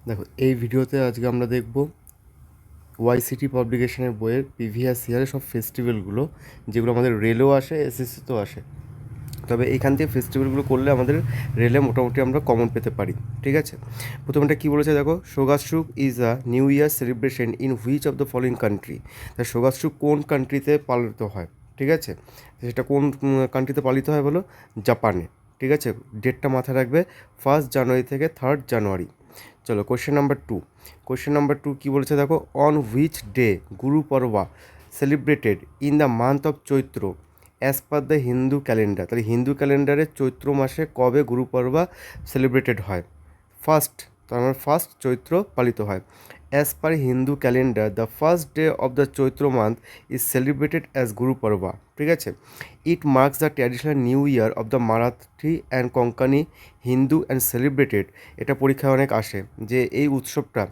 দেখো, এই ভিডিওতে আজকে আমরা দেখব ওয়াইসিটি পাবলিকেশনের বইয়ের প্রিভিয়াস ইয়ারের সব ফেস্টিভ্যালগুলো, যেগুলো আমাদের রেলেও আসে, এসএসসিতেও আসে। তবে এখান থেকে ফেস্টিভ্যালগুলো করলে আমাদের রেলে মোটামুটি আমরা কমন পেতে পারি। ঠিক আছে, প্রথমটা কী বলেছে দেখো, সোগাসুক is a new year celebration in which of the following country. তা সোগাসুক কোন কান্ট্রিতে পালিত হয়? ঠিক আছে, সেটা কোন কান্ট্রিতে পালিত হয় বলো? জাপানে। ঠিক আছে, ডেটটা মাথায় রাখবে, 1 জানুয়ারি থেকে 3 জানুয়ারি। চলো কোশ্চেন নাম্বার টু কী বলেছে দেখো, অন হুইচ ডে গুরু পরবা celebrated in the month of Chaitra as per the Hindu calendar. তাহলে হিন্দু ক্যালেন্ডারে চৈত্র মাসে কবে গুরু পরবা সেলিব্রেটেড হয়? ফার্স্ট, তার মানে ফার্স্ট চৈত্র পালিত হয়। As per Hindu calendar the first day of the Chaitra month is celebrated as গুরু পরবা। ঠিক আছে, it marks the traditional new year of the Marathi and Konkani Hindu and celebrated. এটা পরীক্ষায় অনেক আসে যে এই উৎসবটা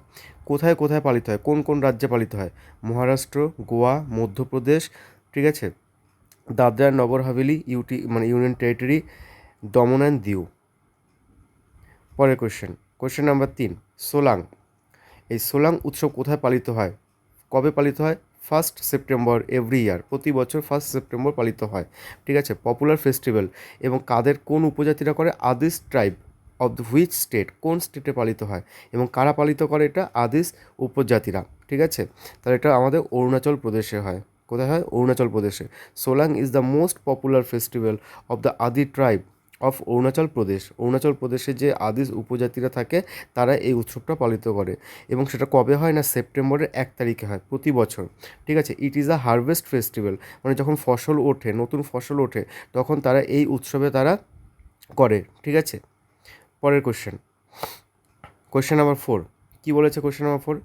কোথায় কোথায় পালিত হয়, কোন কোন রাজ্যে পালিত হয়? মহারাষ্ট্র, গোয়া, মধ্যপ্রদেশ, ঠিক আছে, দাদরা নগর হাভেলি, ইউনিয়ন টেরিটরি, দমন অ্যান্ড দিউ। পরের কোশ্চেন নাম্বার 3, সোলাং। এই সোলাং উৎসব কোথায় পালিত হয়, কবে পালিত হয়? 1 সেপ্টেম্বর এভরি ইয়ার, প্রতি বছর 1 সেপ্টেম্বর পালিত হয়। ঠিক আছে, পপুলার ফেস্টিভ্যাল এবং কাদের কোন উপজাতিরা করে? Adis tribe of the which state, কোন স্টেটে পালিত হয় এবং কারা পালিত করে এটা? আদিস উপজাতিরা। ঠিক আছে, তাহলে এটা আমাদের অরুণাচল প্রদেশে হয়। কোথায় হয়? অরুণাচল প্রদেশে। Solang is the most popular festival of the আদি ট্রাইব অফ অরুণাচল প্রদেশ। অরুণাচল প্রদেশে যে আদিস উপজাতিরা থাকে তারা এই উৎসবটা পালিত করে এবং সেটা কবে হয় না? সেপ্টেম্বরের 1 তারিখে হয় প্রতি বছর। ঠিক আছে, it is a harvest festival, মানে যখন ফসল ওঠে, নতুন ফসল ওঠে, তখন তারা এই উৎসবে তারা করে। ঠিক আছে, পরের কোশ্চেন নাম্বার 4 কী বলেছে? Question number 4,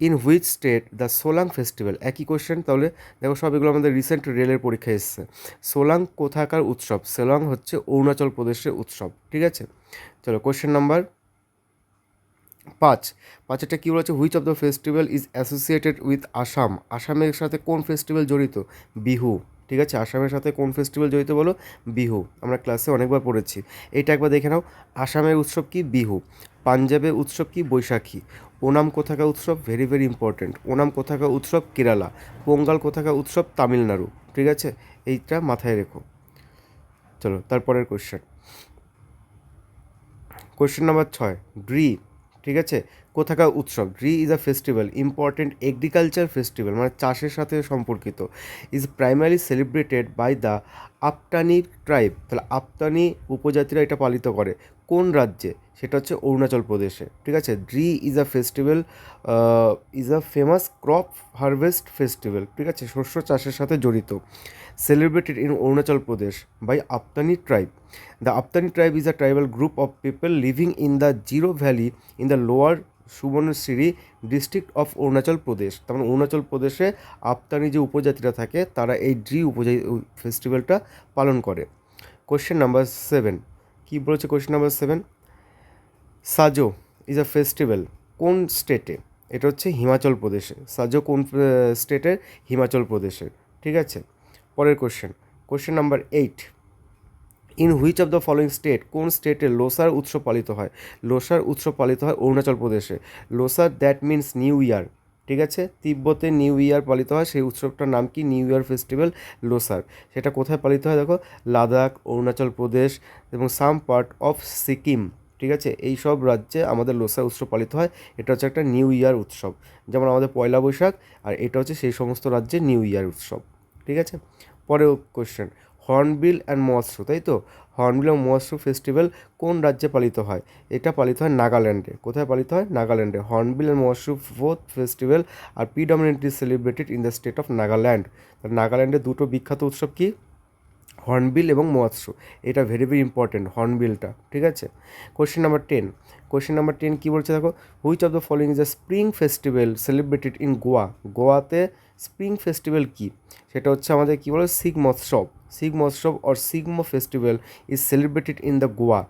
in which state the Solang festival. একই কোশ্চেন, তাহলে দেখো সব এগুলো আমাদের রিসেন্ট রেলের পরীক্ষায় এসেছে। সোলাং কোথাকার উৎসব? সোলাং হচ্ছে অরুণাচল প্রদেশের উৎসব। ঠিক আছে, চলো কোশ্চেন নাম্বার 5 কী বলেছে? Which of the festival is associated with Assam. আসামের সাথে কোন ফেস্টিভ্যাল জড়িত? বিহু। ঠিক আছে, আসামের সাথে কোন ফেস্টিভ্যাল জড়িত বলো? বিহু। আমরা ক্লাসে অনেকবার পড়েছি। এইটা একবার দেখে নাও। আসামের উৎসব কি? বিহু। পাঞ্জাবের উৎসব কি? বৈশাখী। ওনাম কোথাকার উৎসব? Very very important. ওনাম কোথাকার উৎসব? কেরালা। পোঙ্গাল কোথাকার উৎসব? তামিলনাড়ু। ঠিক আছে, এইটা মাথায় রেখো। চলো তারপরের কোশ্চেন নাম্বার 6, ড্রি। ঠিক আছে, কোথাকার উৎসব? Dree is a festival important agriculture festival, মানে চাষের সাথে সম্পর্কিত। Is primarily celebrated by the Apatani tribe. তাহলে আপটানি উপজাতিরা এটা পালিত করে কোন রাজ্যে? সেটা হচ্ছে অরুণাচল প্রদেশে। ঠিক আছে, Dree is a festival, is a famous crop harvest festival. ঠিক আছে, শস্য চাষের সাথে জড়িত। Celebrated in Arunachal Pradesh by Apatani tribe. The Aptani tribe is a tribal group of people living in the Zero Valley in the lower Subansiri district of Arunachal Pradesh. তার মানে অরুণাচল প্রদেশে আপতানি যে উপজাতিরা থাকে তারা এই ড্রি ফেস্টিভ্যালটা পালন করে। কোশ্চেন নাম্বার 7 কী বলেছে? কোশ্চেন নাম্বার 7, সাজো ইজ আ ফেস্টিভ্যাল কোন স্টেটে? এটা হচ্ছে হিমাচল প্রদেশে। সাজো কোন স্টেটের? হিমাচল প্রদেশের। ঠিক আছে, পরের question number 8, in which of the following state, কোন স্টেটে লোসার উৎসব পালিত হয়? লোসার উৎসব পালিত হয় অরুণাচল প্রদেশে। Losar that means new year. ঠিক আছে, তিব্বতে নিউ ইয়ার পালিত হয়, সেই উৎসবটার নাম কি? New year festival Losar. সেটা কোথায় পালিত হয় দেখো? লাদাখ, অরুণাচল প্রদেশ এবং সাম পার্ট অফ সিকিম। ঠিক আছে, এই সব রাজ্যে আমাদের লোসার উৎসব পালিত হয়। এটা হচ্ছে একটা নিউ ইয়ার উৎসব, যেমন আমাদের পয়লা বৈশাখ, আর এটা হচ্ছে সেই সমস্ত রাজ্যে নিউ ইয়ার উৎসব। ঠিক আছে, পরের কোশ্চেন, হর্নবিল অ্যান্ড মহোৎসব, তাই তো? হর্নবিল এবং মহোৎসব ফেস্টিভ্যাল কোন রাজ্যে পালিত হয়? এটা পালিত হয় নাগাল্যান্ডে। কোথায় পালিত হয়? নাগাল্যান্ডে। হর্নবিল অ্যান্ড মহোৎসব both festival are predominantly celebrated in the state of Nagaland. নাগাল্যান্ডের দুটো বিখ্যাত উৎসব কি? হর্নবিল এবং মহোৎসব। এটা ভেরি ভেরি ইম্পর্টেন্ট, হর্নবিলটা। ঠিক আছে, কোশ্চেন নাম্বার 10 কী বলছে দেখো, which of the following is a spring festival celebrated in Goa. গোয়াতে স্প্রিং ফেস্টিভ্যাল কি? সেটা হচ্ছে আমাদের কী বলে? Shigmotsav or Shigmo festival is celebrated in the Goa.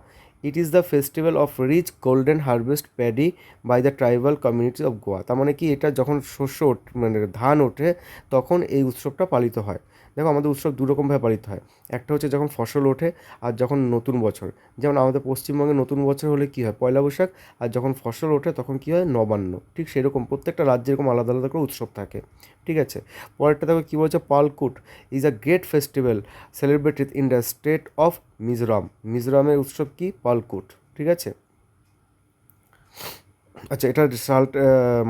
It is the festival of rich golden harvest paddy by the tribal community of Goa. তার মানে কি, এটা যখন শস্য মানে ধান ওঠে তখন এই উৎসবটা পালিত হয়। দেখো আমাদের উৎসব দু রকমভাবে পালিত হয়, একটা হচ্ছে যখন ফসল ওঠে আর যখন নতুন বছর। যেমন আমাদের পশ্চিমবঙ্গে নতুন বছর হলে কী হয়, পয়লা বৈশাখ, আর যখন ফসল ওঠে তখন কী হয়, নবান্ন। ঠিক সেরকম প্রত্যেকটা রাজ্যে এরকম আলাদা আলাদা করে উৎসব থাকে। ঠিক আছে, পরেরটা দেখো কী বলছে, Pawlkut is a great festival celebrated in the state of Mizoram. মিজোরামের উৎসব কি, পালকুট। ঠিক আছে, আচ্ছা এটা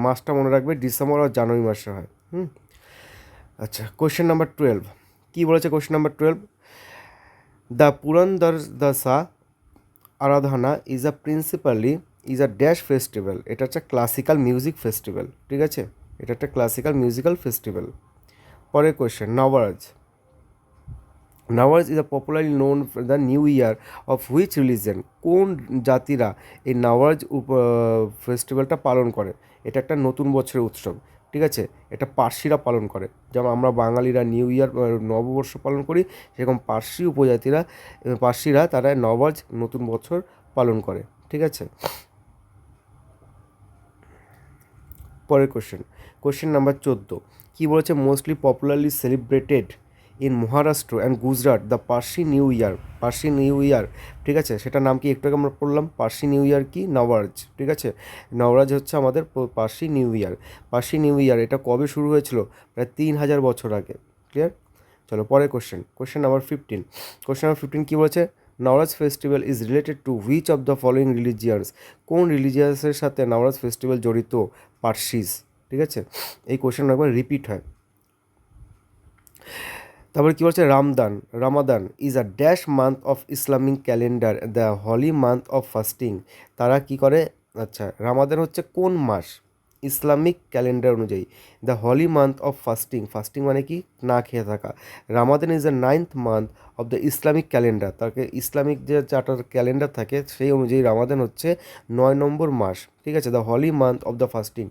মাসটা মনে রাখবে, ডিসেম্বর আর জানুয়ারি মাসে হয়। আচ্ছা, কোয়েশ্চেন নাম্বার 12 কী বলেছে, কোয়েশ্চেন নাম্বার 12, দ্য পুরন্দরদাসা আরাধনা ইজ আ ড্যাশ ফেস্টিভ্যাল। এটা হচ্ছে ক্লাসিক্যাল মিউজিক ফেস্টিভ্যাল। ঠিক আছে, এটা একটা ক্লাসিক্যাল মিউজিক্যাল ফেস্টিভ্যাল। পরের question, Nabaraj. Nawaz is a popularly known the new year of which religion. কোন জাতিরা এই নওয়াজ ফেস্টিভ্যালটা পালন করে? এটা একটা নতুন বছরের উৎসব। ঠিক আছে, এটা পার্সিরা পালন করে। যেমন আমরা বাঙালিরা নিউ ইয়ার নববর্ষ পালন করি, সেরকম পার্সি উপজাতিরা পার্সিরা তারা নওয়াজ নতুন বছর পালন করে। ঠিক আছে, পরের কোয়েশ্চেন নাম্বার 14 কী বলেছে, mostly popularly celebrated in Maharashtra and Gujarat the Parsi new year. Parsi new year, ঠিক আছে, সেটার নাম কি একটু আগে আমরা পড়লাম, পার্সি নিউ ইয়ার কি, নবরাজ। ঠিক আছে, নবরাজ হচ্ছে আমাদের Parsi new year. Parsi new year এটা কবে শুরু হয়েছিল? প্রায় 3000 বছর আগে। ক্লিয়ার? চলো পরের কোয়েশ্চেন নাম্বার 15। কোয়েশ্চেন নাম্বার 15 কী বলেছে, Navroz festival is related to which of the following religions. কোন রিলিজিয়াসের সাথে নওরাজ ফেস্টিভ্যাল জড়িত? পার্সিস। ঠিক আছে, এই কোয়েশ্চেন একবার রিপিট হয়। তারপরে কী বলছে, Ramadan is a dash month of Islamic calendar the holy month of fasting. তারা কি করে, আচ্ছা রামাদান হচ্ছে কোন মাস ইসলামিক ক্যালেন্ডার অনুযায়ী? The holy month of fasting, fasting মানে কি, না খেয়ে থাকা। Ramadan is the 9th month of the Islamic calendar, তাকে ইসলামিক যে চার্টার ক্যালেন্ডার থাকে সেই অনুযায়ী রামাদান হচ্ছে 9 নম্বর মাস। ঠিক আছে, the holy month of the fasting.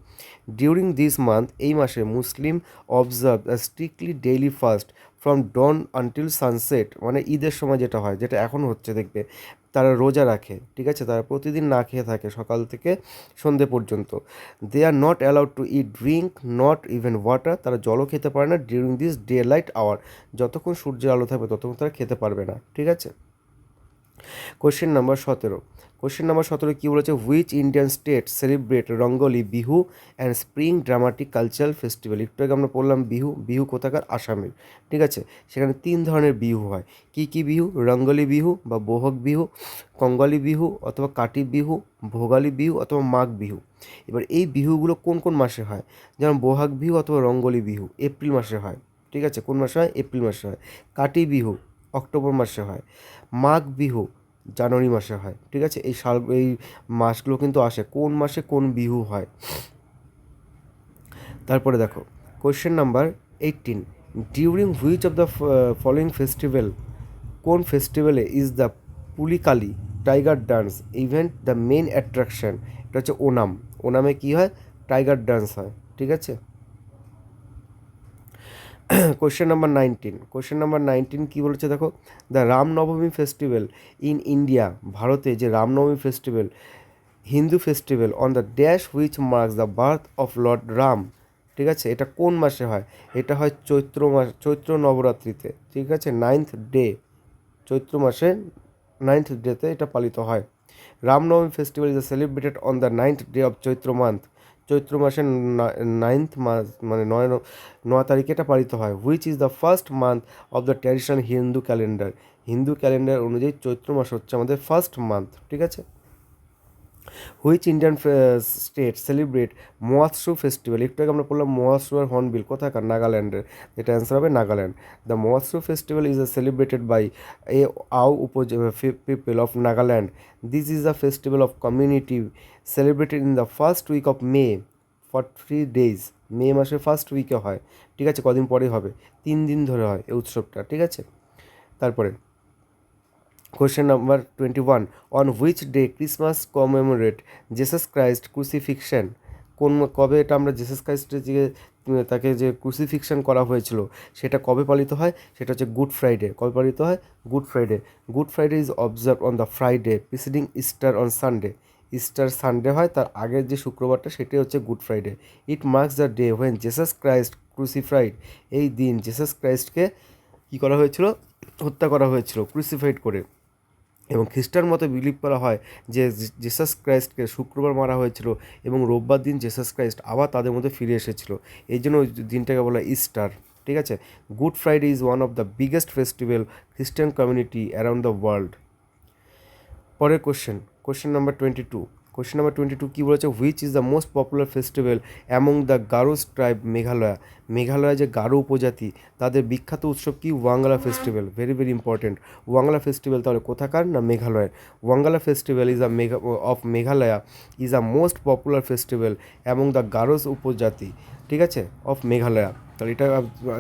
During this month, এই মাসে Muslim observe strictly daily fast from dawn until sunset, মানে ঈদের সময় যেটা হয়, যেটা এখন হচ্ছে দেখবে, তারা রোজা রাখে। ঠিক আছে, তারা প্রতিদিন না খেয়ে থাকে সকাল থেকে সন্ধে পর্যন্ত। They are not allowed to eat drink, not even water, তারা জলও খেতে পারে না during this day light hour, যতক্ষণ সূর্যের আলো থাকবে ততক্ষণ তারা খেতে পারবে না। ঠিক আছে, কোয়েশ্চেন নাম্বার 17 কী বলেছে, which Indian state celebrate rangoli, Bihu and spring dramatic cultural festival. একটু আগে আমরা পড়লাম বিহু কোথাকার, আসামের। ঠিক আছে, সেখানে 3 ধরনের বিহু হয়। কি কি বিহু? রঙ্গোলি বিহু বা বোহগ বিহু, কঙ্গালি বিহু অথবা কাটি বিহু, ভোগালী বিহু অথবা মাঘ বিহু। এবার এই বিহুগুলো কোন কোন মাসে হয়? যেমন বোহাগ বিহু অথবা রঙ্গোলি বিহু এপ্রিল মাসে হয়। ঠিক আছে, কোন মাসে হয়? এপ্রিল মাসে হয়। কাটি বিহু অক্টোবর মাসে হয়। মাঘ বিহু জানুয়ারি মাসে হয়। ঠিক আছে, এই মাসগুলো কিন্তু আসে কোন মাসে কোন বিহু হয়। তারপরে দেখো question number 18, during which of the following festival, কোন ফেস্টিভ্যালে is the Pulikali tiger dance event the main attraction? এটা হচ্ছে ওনামে কী হয়? টাইগার ডান্স হয়। ঠিক আছে, কোয়েশ্চেন নাম্বার 19 কী বলেছে দেখো, the Ramnavami festival in India, ভারতে যে Ramnavami festival, Hindu festival on the dash which marks the birth of Lord Ram. ঠিক আছে, এটা কোন মাসে হয়? এটা হয় চৈত্র নবরাত্রিতে। ঠিক আছে, 9th ডে, চৈত্র মাসে 9th ডেতে এটা পালিত হয়। Ramnavami festival is celebrated on the 9th day of Chaitra month. Chaitra মাসের 9th মাস মানে 9 তারিখে এটা পালিত হয়। Which is the first month of the traditional Hindu calendar অনুযায়ী চৈত্র মাস হচ্ছে আমাদের ফার্স্ট মান্থ। ঠিক আছে, which Indian state celebrate Moatsu festival? একটু আগে আমরা বললাম মহাৎসু আর হর্নবিল কোথাকার? নাগাল্যান্ডের। এটা অ্যান্সার হবে Nagaland. The Moatsu festival is celebrated by a Ao people of Nagaland. This is the festival of community celebrated in the first week of May for 3 days। May মাসের first উইকে হয়। ঠিক আছে, কদিন পরে হবে, 3 দিন ধরে হয় এই উৎসবটা। ঠিক আছে, তারপরে question number 21, on which day Christmas commemorate Jesus Christ crucifixion? কবে এটা আমরা জেসাস ক্রাইস্টের যে তাকে যে ক্রুসিফিকশন করা হয়েছিল সেটা কবে পালিত হয়? সেটা হচ্ছে গুড ফ্রাইডে। কবে পালিত হয়? Good Friday is observe on the Friday preceding Easter on Sunday. Easter Sunday হয়, তার আগের যে শুক্রবারটা সেটাই হচ্ছে good Friday. It marks the day when Jesus Christ crucified. এই দিন জেসাস ক্রাইস্টকে কী করা হয়েছিল, হত্যা করা হয়েছিল ক্রুসিফাইড করে। এবং খ্রিস্টান মতে বিলিভ করা হয় যে জেসাস ক্রাইস্টকে শুক্রবার মারা হয়েছিল এবং রোববার দিন জেসাস ক্রাইস্ট আবার তাদের মধ্যে ফিরে এসেছিল, এই জন্য ওই দিনটাকে বলা হয় ইস্টার। ঠিক আছে। Good Friday is one of the biggest festival Christian community around the world. পরের কোশ্চেন নাম্বার 22। কোশ্চেন নাম্বার 22 কী বলেছে, which is the most popular festival among the Garos tribe Meghalaya. Meghalaya যে গারো উপজাতি তাদের বিখ্যাত উৎসব কি, Wangala festival. Very very important. Wangala festival তাহলে কোথাকার না মেঘালয়ের। Wangala festival is a of Meghalaya is a most popular festival among the গারোস উপজাতি। ঠিক আছে, অফ মেঘালয়া। তাহলে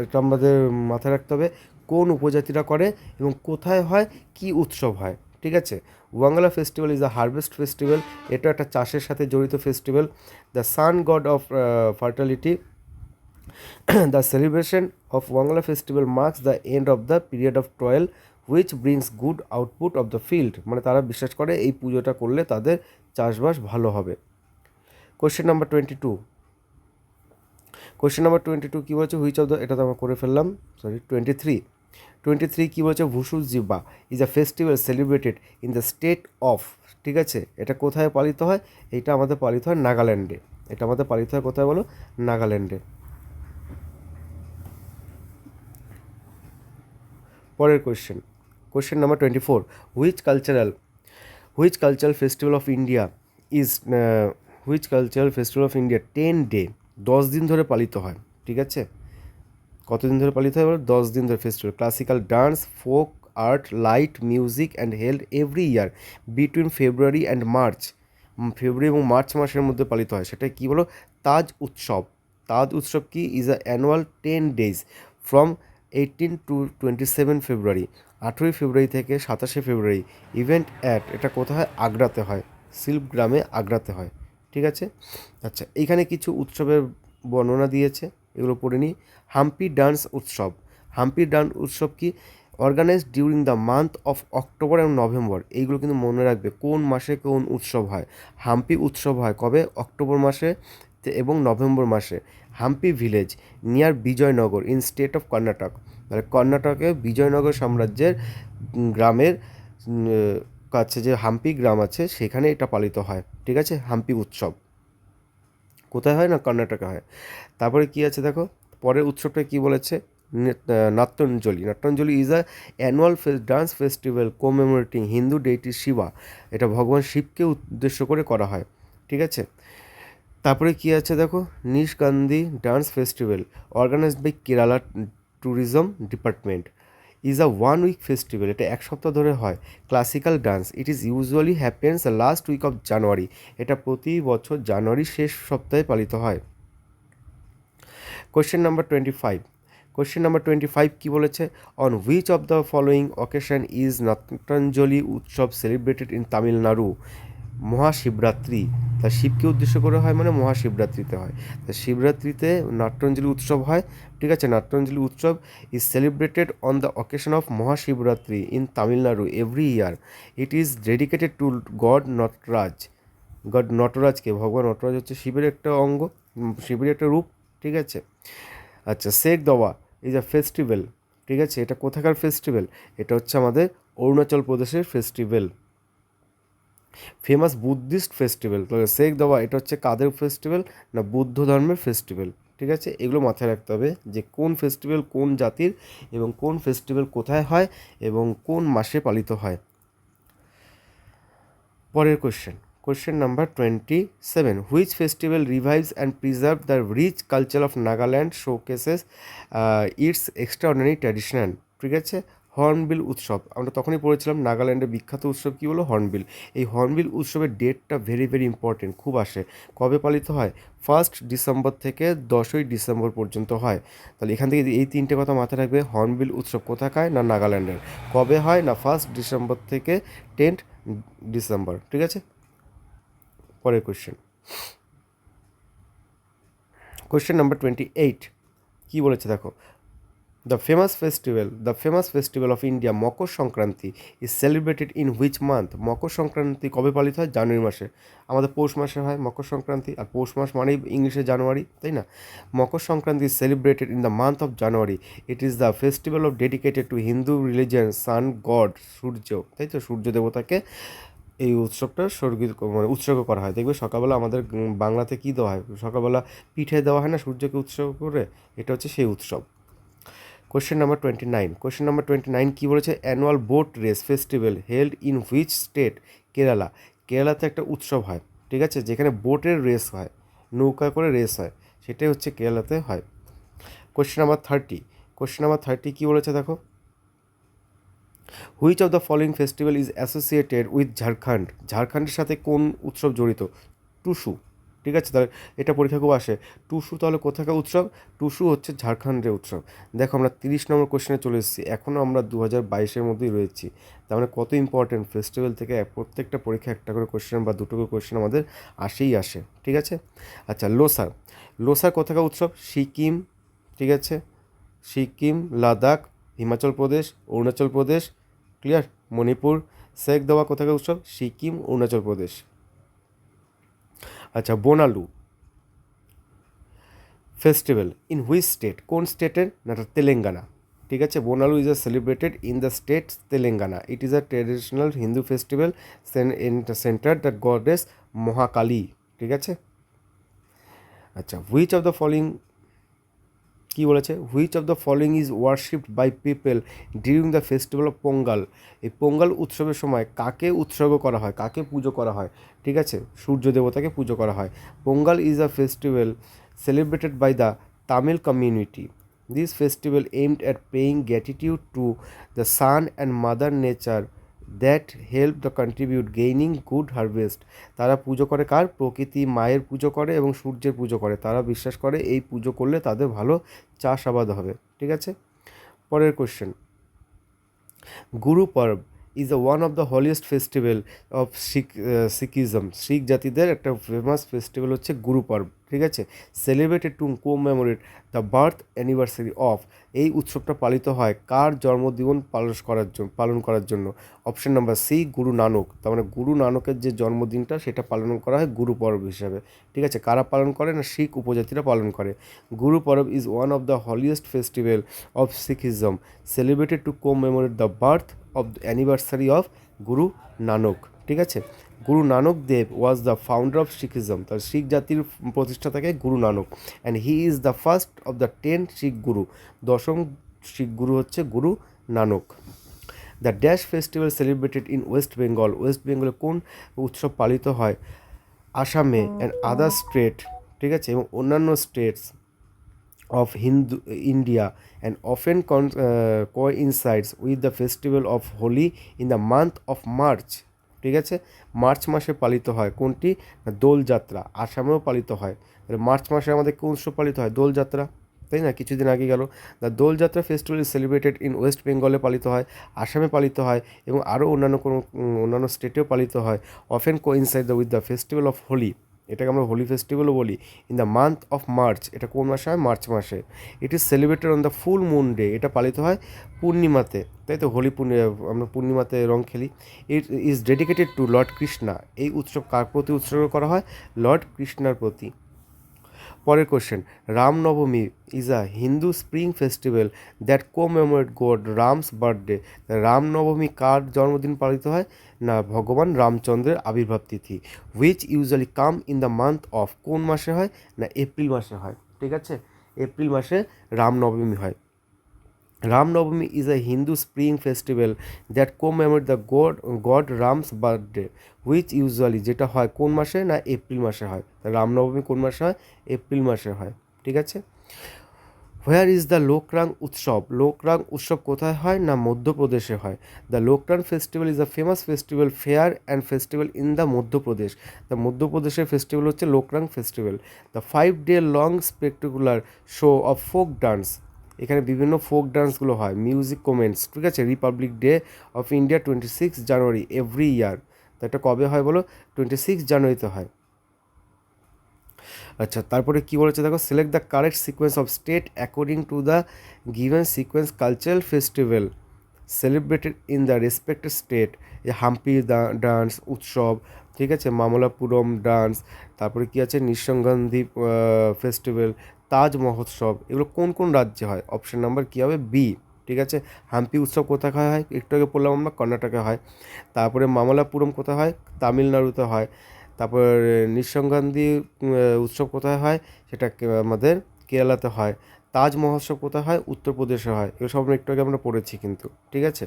এটা আমাদের মাথায় রাখতে হবে কোন উপজাতিরা করে এবং কোথায় হয়, কি উৎসব হয়। ঠিক আছে। Wangala festival is a harvest festival, এটা একটা চাষের সাথে জড়িত festival. The sun god of fertility. The celebration of Wangala festival marks the end of the period of toil which brings good output of the field. মানে তারা বিশ্বাস করে এই পুজোটা করলে তাদের চাষবাস ভালো হবে। Question number 22। কোশ্চেন নাম্বার 22 কী বলছে, হুইচ অফ দ্য, এটা তো আমরা করে ফেললাম, সরি 23 কী বলছে, ভুসু জিবা is a festival celebrated in the state of. ঠিক আছে, এটা কোথায় পালিত হয়, এটা আমাদের পালিত হয় নাগাল্যান্ডে। এটা আমাদের পালিত হয় কোথায় বলো, নাগাল্যান্ডে। পরের question number 24, which cultural festival of India is, which cultural festival of India 10 day, 10 দিন ধরে পালিত হয়। ঠিক আছে, কতদিন ধরে পালিত হয়, 10 দিন ধরে festival. Classical dance, folk art, light music and held every year between February and March. February এবং মার্চ মাসের মধ্যে পালিত হয়, সেটা কী বলো, তাজ উৎসব। তাজ উৎসব কি, is a annual 10 days from 18 to 27 ফেব্রুয়ারি। 18 ফেব্রুয়ারি থেকে 27 ফেব্রুয়ারি। ইভেন্ট অ্যাট, এটা কোথায়, আগ্রাতে হয়, শিল্পগ্রামে আগ্রাতে হয়। ঠিক আছে। আচ্ছা, এইখানে কিছু উৎসবের বর্ণনা দিয়েছে, এগুলো পড়ে নিই। হাম্পি ডান্স উৎসব। হাম্পি ডান্স উৎসব কি, organised during the month of October এবং নভেম্বর। এইগুলো কিন্তু মনে রাখবে কোন মাসে কোন উৎসব হয়। হাম্পি উৎসব হয় কবে, অক্টোবর মাসে এবং নভেম্বর মাসে। Hampi village near Vijayanagar in state of Karnataka. মানে কর্ণাটকে বিজয়নগর সাম্রাজ্যের গ্রামের কাছে যে হাম্পি গ্রাম আছে সেখানে এটা পালিত হয়। ঠিক আছে, হাম্পি উৎসব কোথায় হয় না, কর্ণাটকে হয়। তারপরে কি আছে দেখো, পরের উৎসবটা কি বলেছে, Natyanjali is a annual dance festival commemorating Hindu deity Shiva. এটা ভগবান শিবকে উদ্দেশ্য করে করা হয়। ঠিক আছে। তারপরে কি আছে দেখো, Nishagandhi dance festival organized by Kerala tourism department is a 1 week festival. এটা এক সপ্তাহ ধরে হয়। Classical dance, it is usually happens last week of January. এটা প্রতি বছর জানুয়ারি শেষ সপ্তাহে পালিত হয়। কোশ্চেন নাম্বার 25 কী বলেছে, on which of the following occasion is Natyanjali utsav celebrated in Tamil Nadu. Mahashivratri, তা শিবকে উদ্দেশ্য করে হয় মানে মহাশিবরাত্রিতে হয়। তা শিবরাত্রিতে নাট্যাঞ্জলি উৎসব হয়। ঠিক আছে, Natyanjali utsav is celebrated on the occasion of Mahashivratri in Tamil Nadu every year. It is dedicated to god নটরাজকে। ভগবান নটরাজ হচ্ছে শিবের একটা অঙ্গ, শিবের একটা রূপ। ঠিক আছে। আচ্ছা, শেখ দাওয়া ইজ আ ফেস্টিভ্যাল। ঠিক আছে, এটা কোথাকার ফেস্টিভ্যাল, এটা হচ্ছে আমাদের অরুণাচল প্রদেশের ফেস্টিভ্যাল। ফেমাস বুদ্ধিস্ট ফেস্টিভ্যাল, তাহলে শেখ দাওয়া এটা হচ্ছে কাদের ফেস্টিভ্যাল না, বুদ্ধ ধর্মের ফেস্টিভ্যাল। ঠিক আছে, এগুলো মাথায় রাখতে হবে যে কোন ফেস্টিভ্যাল কোন জাতির এবং কোন ফেস্টিভ্যাল কোথায় হয় এবং কোন মাসে পালিত হয়। পরের question number 27, which festival revives and preserve the rich culture of Nagaland showcases its extraordinary traditional. ঠিক আছে, হর্নবিল উৎসব, আমরা তখনই পড়েছিলাম নাগাল্যান্ডের বিখ্যাত উৎসব কী হলো, হর্নবিল। এই হর্নবিল উৎসবের ডেটটা ভেরি ভেরি ইম্পর্টেন্ট, খুব আসে। কবে পালিত হয়, 1 ডিসেম্বর থেকে 10 ডিসেম্বর পর্যন্ত হয়। তাহলে এখান থেকে এই তিনটে কথা মাথায় রাখবে, হর্নবিল উৎসব কোথাকার না নাগাল্যান্ডের। কবে হয় না, 1 ডিসেম্বর থেকে 10 ডিসেম্বর। ঠিক আছে। পরের কোশ্চেন নাম্বার 28 কী বলেছে দেখো, The famous festival of India, Makar Sankranti, is celebrated in which month? Makar Sankranti কবে পালিত হয়? জানুয়ারি মাসে। আমাদের পৌষ মাসে হয় মকর সংক্রান্তি, আর পৌষ মাস মানেই ইংলিশে জানুয়ারি, তাই না? Makar Sankranti is celebrated in the month of January. It is the festival of dedicated to Hindu religion, sun god, সূর্য, তাই তো, সূর্য দেবতাকে এই উৎসবটা উৎসর্গ করা হয়। দেখবে সকালবেলা আমাদের বাংলাতে কী দেওয়া হয়? সকালবেলা পিঠে দেওয়া হয় না সূর্যকে উৎসর্গ করে? এটা হচ্ছে সেই উৎসব। কোয়েশ্চেন নাম্বার 29 কী বলেছে? Annual boat race festival held in which state? Kerala. কেরালাতে একটা উৎসব হয়, ঠিক আছে, যেখানে বোটের রেস হয়, নৌকা করে রেস হয়, সেটাই হচ্ছে কেরালাতে হয়। কোয়েশ্চেন নাম্বার 30 কী বলেছে দেখো? Which of the following festival is associated with Jharkhand? ঝাড়খণ্ডের সাথে কোন উৎসব জড়িত? টুসু, ঠিক আছে, তাহলে এটা পরীক্ষা খুব আসে। টুসু তাহলে কোথাকার উৎসব? টুসু হচ্ছে ঝাড়খণ্ডের উৎসব। দেখো আমরা 30 নম্বর কোশ্চেনে চলে এসেছি, এখনও আমরা 2022-এর মধ্যেই রয়েছি। তার মানে কত ইম্পর্টেন্ট, ফেস্টিভ্যাল থেকে প্রত্যেকটা পরীক্ষা একটা করে কোশ্চেন বা দুটো করে কোশ্চেন আমাদের আসে, ঠিক আছে। আচ্ছা, লোসার কোথাকার উৎসব? সিকিম, ঠিক আছে, সিকিম, লাদাখ, হিমাচল প্রদেশ, অরুণাচল প্রদেশ, ক্লিয়ার, মণিপুর। সেক দেওয়া কোথাকার উৎসব? সিকিম, অরুণাচল প্রদেশ। আচ্ছা, Bonalu festival in which state? কোন স্টেটের? না, তেলেঙ্গানা, ঠিক আছে। Bonalu is celebrated in the state Telangana. It is a traditional Hindu festival center the goddess Mahakali, ঠিক আছে। আচ্ছা, হুইচ অফ দ্য ফলোয়িং কী বলেছে? Which of the following is worshipped by people during the festival of Pongal? এই পোঙ্গাল উৎসবের সময় কাকে উৎসর্গ করা হয়, কাকে পুজো করা হয়? ঠিক আছে, সূর্য দেবতাকে পুজো করা হয়। Pongal is a festival celebrated by the Tamil community. This festival aimed at paying gratitude to the sun and mother nature that help the contribute gaining good harvest. তারা পুজো করে কার? প্রকৃতি মায়ের পুজো করে এবং সূর্যের পুজো করে। তারা বিশ্বাস করে এই পুজো করলে তাদের ভালো চাষাবাদ হবে, ঠিক আছে। পরের question, Guru Parab is one of the holiest festival of Sikhism. Sikh জাতিদের একটা ফেমাস ফেস্টিভ্যাল হচ্ছে গুরু পর্ব, ঠিক আছে। Celebrated to commemorate the birth anniversary of. এই উৎসবটা পালিত হয় কার জন্মদিবন পালন করার জন্য? Option number C, Guru Nanak. তার মানে গুরু নানকের যে জন্মদিনটা সেটা পালন করা হয় গুরু পর্ব হিসাবে, ঠিক আছে। কারা পালন করে? না, শিখ উপজাতিরা পালন করে। Guru Parab is one of the holiest festival of Sikhism celebrated to commemorate the birth of the anniversary of Guru Nanak, ঠিক আছে। Guru Nanak Dev was the founder of Sikhism. তার শিখ জাতির প্রতিষ্ঠাতাকে Guru Nanak, and he is the first of the 10 Sikh Guru. দশম শিখ গুরু হচ্ছে Guru Nanak. The dash festival celebrated in West Bengal. West বেঙ্গলে কোন উৎসব পালিত হয়? আসামে অ্যান্ড আদার স্টেট, ঠিক আছে, এবং অন্যান্য states of India, and often coincides with the festival of Holi in the month of March, ঠিক আছে। মার্চ মাসে পালিত হয় কোনটি? না, দোলযাত্রা। আসামেও পালিত হয়। তাহলে মার্চ মাসে আমাদের কোন উৎসব পালিত হয়? দোলযাত্রা, তাই না, কিছুদিন আগে গেল। The Dolyatra festival is celebrated in west বেঙ্গলে পালিত হয়, আসামে পালিত হয়, এবং আরও অন্যান্য স্টেটেও পালিত হয়। Often coincide with the festival of Holi, এটাকে আমরা হোলি ফেস্টিভ্যালও বলি। In the month of March, এটা কোন মাসে হয়? মার্চ মাসে। It is celebrated on the full moon day, এটা পালিত হয় পূর্ণিমাতে, তাই তো, আমরা পূর্ণিমাতে রং খেলি। It is dedicated to lord Krishna. এই উৎসব কার প্রতি উৎসর্গ করা হয়? লর্ড কৃষ্ণার প্রতি। পরের question, Ramnavami is a Hindu spring festival that commemorate god Ram's birthday. Ramnavami কার জন্মদিন পালিত হয়? না, ভগবান রামচন্দ্রের আবির্ভাব তিথি। Which usually come in the month of, কোন মাসে হয়? না, এপ্রিল মাসে হয়, ঠিক আছে। এপ্রিল মাসে রামনবমী হয়। Ramnavami is a Hindu spring festival that commemorate the god Ram's birthday, which usually, যেটা হয় কোন মাসে? না, এপ্রিল মাসে হয়। রামনবমী কোন মাসে হয়? এপ্রিল মাসে হয়, ঠিক আছে। হোয়ার ইজ দ্য লোকরাং উৎসব? লোকরাং উৎসব কোথায় হয়? না, মধ্যপ্রদেশে হয়। The Lokrang festival is a famous festival fair and festival in the Madhya Pradesh. The মধ্যপ্রদেশের ফেস্টিভ্যাল হচ্ছে Lokrang festival. The 5-day long spectacular show of folk dance, এখানে বিভিন্ন ফোক ডান্সগুলো হয়, মিউজিক কমেন্টস, ঠিক আছে। Republic day of India 26 January every year. তো এটা কবে হয় বলো? 26 জানুয়ারিতে হয়। আচ্ছা, তারপরে কি বলেছে দেখো, select the correct sequence of state according to the given sequence cultural festival celebrated in the respected state. এই হাম্পি ডান্স উৎসব, ঠিক আছে, মামলাপুরম ডান্স, তারপরে কি আছে নিঃসঙ্গান্ধি ফেস্টিভ্যাল, তাজ মহোৎসব, এগুলো কোন কোন রাজ্যে হয়? অপশন নাম্বার কী হবে? বি। ঠিক আছে, হাম্পি উৎসব কোথায় হয়? একটু আগে বললাম আমরা, কর্ণাটকে হয়। তারপরে মামলাপুরম কোথায় হয়? তামিলনাড়ুতে হয়। তারপর নিঃসঙ্গান্ধি উৎসব কোথায় হয়? সেটা আমাদের কেরালাতে হয়। তাজ মহোৎসব কোথায় হয়? উত্তরপ্রদেশে হয়। এগুলো সব একটু আগে আমরা পড়েছি কিন্তু, ঠিক আছে।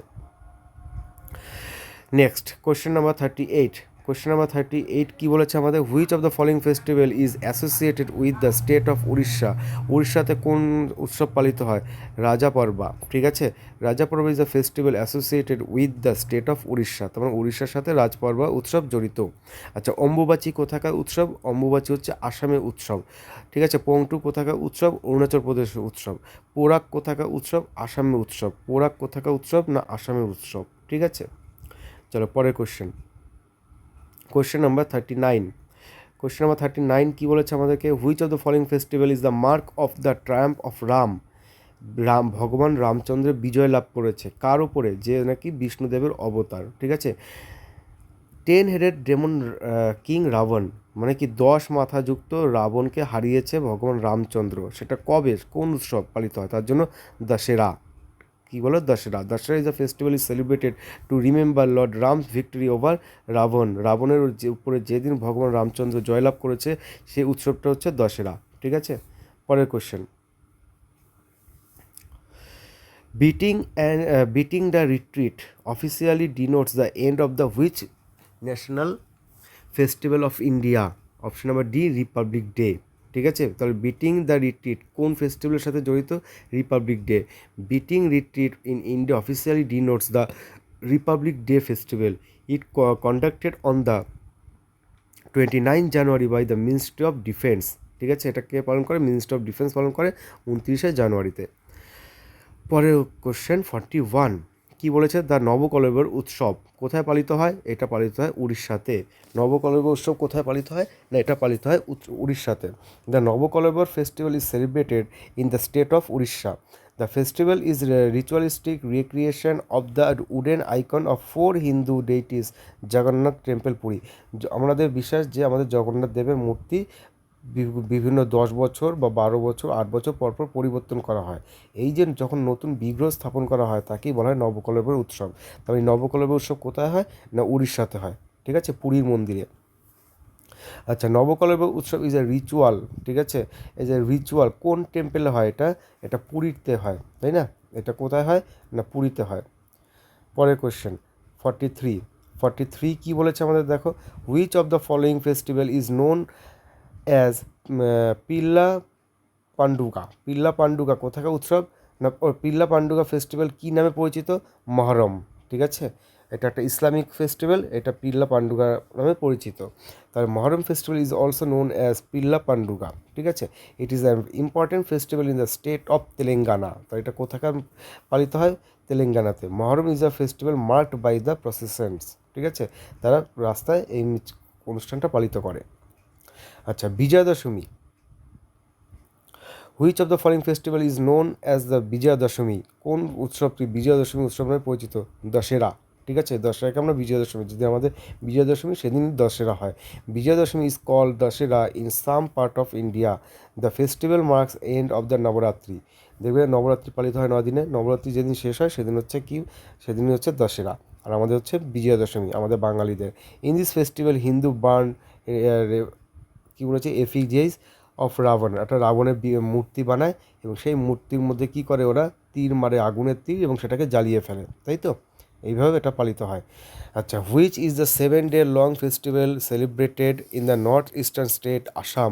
Next question number 38। Question number 38 কী বলেছে আমাদের? Which of the following festival is associated with the state of Orissa? উড়িষ্যাতে কোন উৎসব পালিত হয়? রাজা পর্বা। ঠিক আছে, Raja Parba is the festival associated with the state of Orissa. তার মানে উড়িষ্যার সাথে রাজপর্বা উৎসব জড়িত। আচ্ছা, অম্বুবাচী কোথাকার উৎসব? অম্বুবাচী হচ্ছে আসামের উৎসব। ঠিক আছে, পংটু কোথাকার উৎসব? অরুণাচল প্রদেশের উৎসব। পোরাক কোথাকার উৎসব? আসামের উৎসব। পোরাক কোথাকার উৎসব? না আসামের উৎসব। ঠিক আছে, চলো পরের question. Question number 39। Question number 39 কী বলেছে আমাদেরকে? Which of the following festival is the mark of the Triumph of Ram? ভগবান রামচন্দ্রের বিজয় লাভ করেছে কার ওপরে? যে নাকি বিষ্ণুদেবের অবতার। ঠিক আছে, 10 হেডেড ডেমন কিং রাবণ, মানে কি 10 মাথাযুক্ত রাবণকে হারিয়েছে ভগবান রামচন্দ্র। সেটা কবে, কোন উৎসব পালিত হয়? তার জন্য দশেরা। কী বলো? Dussehra. Dussehra is the festival is celebrated to remember lord Ram's victory over Ravan. রাবণের যে উপরে যেদিন ভগবান রামচন্দ্র জয়লাভ করেছে সেই উৎসবটা হচ্ছে দশেরা। ঠিক আছে, পরের question. Beating the retreat officially denotes the end of the which national festival of India? Option number D, Republic day. ঠিক আছে, তাহলে বিটিং দ্য রিট্রিট কোন ফেস্টিভ্যালের সাথে জড়িত? Republic day. Beating retreat in India officially denotes the republic day festival. It conducted on the 29 January by the ministry of defence. ঠিক আছে, এটা কে পালন করে? মিনিস্ট্রি অফ ডিফেন্স পালন করে 29শে জানুয়ারিতে। পরের কোশ্চেন 41 কী বলেছে? দ্য নবকলেবর উৎসব কোথায় পালিত হয়? এটা পালিত হয় উড়িষ্যাতে। নবকলেবর উৎসব কোথায় পালিত হয়? না, এটা পালিত হয় উড়িষ্যাতে। The Nabakalebara festival is celebrated in the state of Orissa. The festival is ritualistic recreation of the wooden icon of 4 Hindu deities Jagannath temple Puri. আমাদের বিশ্বাস যে আমাদের জগন্নাথ দেবের মূর্তি বিভিন্ন 10 বছর বা 12 বছর 8 বছর পর পর পরিবর্তন করা হয়। এই যে যখন নতুন বিগ্রহ স্থাপন করা হয় তাকেই বলা হয় নবকলেবর উৎসব। তবে এই নবকলেবর উৎসব কোথায় হয়? না উড়িষ্যাতে হয়। ঠিক আছে, পুরীর মন্দিরে। আচ্ছা, নবকলেবর উৎসব ইজ এ রিচুয়াল। ঠিক আছে, এই যে রিচুয়াল কোন টেম্পেলে হয়? এটা পুরীতে হয়, তাই না? এটা কোথায় হয়? না পুরীতে হয়। পরের কোয়েশ্চেন 43 কী বলেছে আমাদের দেখো? Which of the following festival is known as Pilla Panduga. Pilla Panduga কোথাকার উৎসব? না পিল্লা পান্ডুকা ফেস্টিভ্যাল কী নামে পরিচিত? মহরম। ঠিক আছে, এটা একটা ইসলামিক ফেস্টিভ্যাল, এটা পিল্লা পান্ডুকা নামে পরিচিত। তার Muharram festival is also known as Pilla Panduga. ঠিক আছে, it is an important festival in the state of Telangana. তো এটা কোথাকার পালিত হয়? তেলেঙ্গানাতে। Muharram is a festival marked by the processions. ঠিক আছে, তারা রাস্তায় এই অনুষ্ঠানটা পালিত করে। আচ্ছা, Vijaya Dashami. Which of the following festival is known as the Vijaya Dashami? কোন উৎসবটি বিজয়া দশমী উৎসব নামে পরিচিত? দশেরা। ঠিক আছে, দশেরাকে আমরা বিজয়া দশমী, যদি আমাদের বিজয়া দশমী সেদিন দশেরা হয়। Vijaya Dashami is called Dussehra in some part of India. The festival marks end of the Navratri. দেখবে নবরাত্রি পালিত হয় 9 দিনে। নবরাত্রি যেদিন শেষ হয় সেদিন হচ্ছে কি? সেদিন হচ্ছে দশেরা। আর আমাদের হচ্ছে বিজয়া দশমী আমাদের বাঙালিদের। In this festival Hindu burn কী বলেছে? Effigies of Ravan. একটা রাবণের মূর্তি বানায় এবং সেই মূর্তির মধ্যে কী করে? ওরা তীর মারে, আগুনের তীর, এবং সেটাকে জ্বালিয়ে ফেলে, তাই তো? এইভাবে এটা পালিত হয়। আচ্ছা, which is the 7-day long festival celebrated in the north eastern state Assam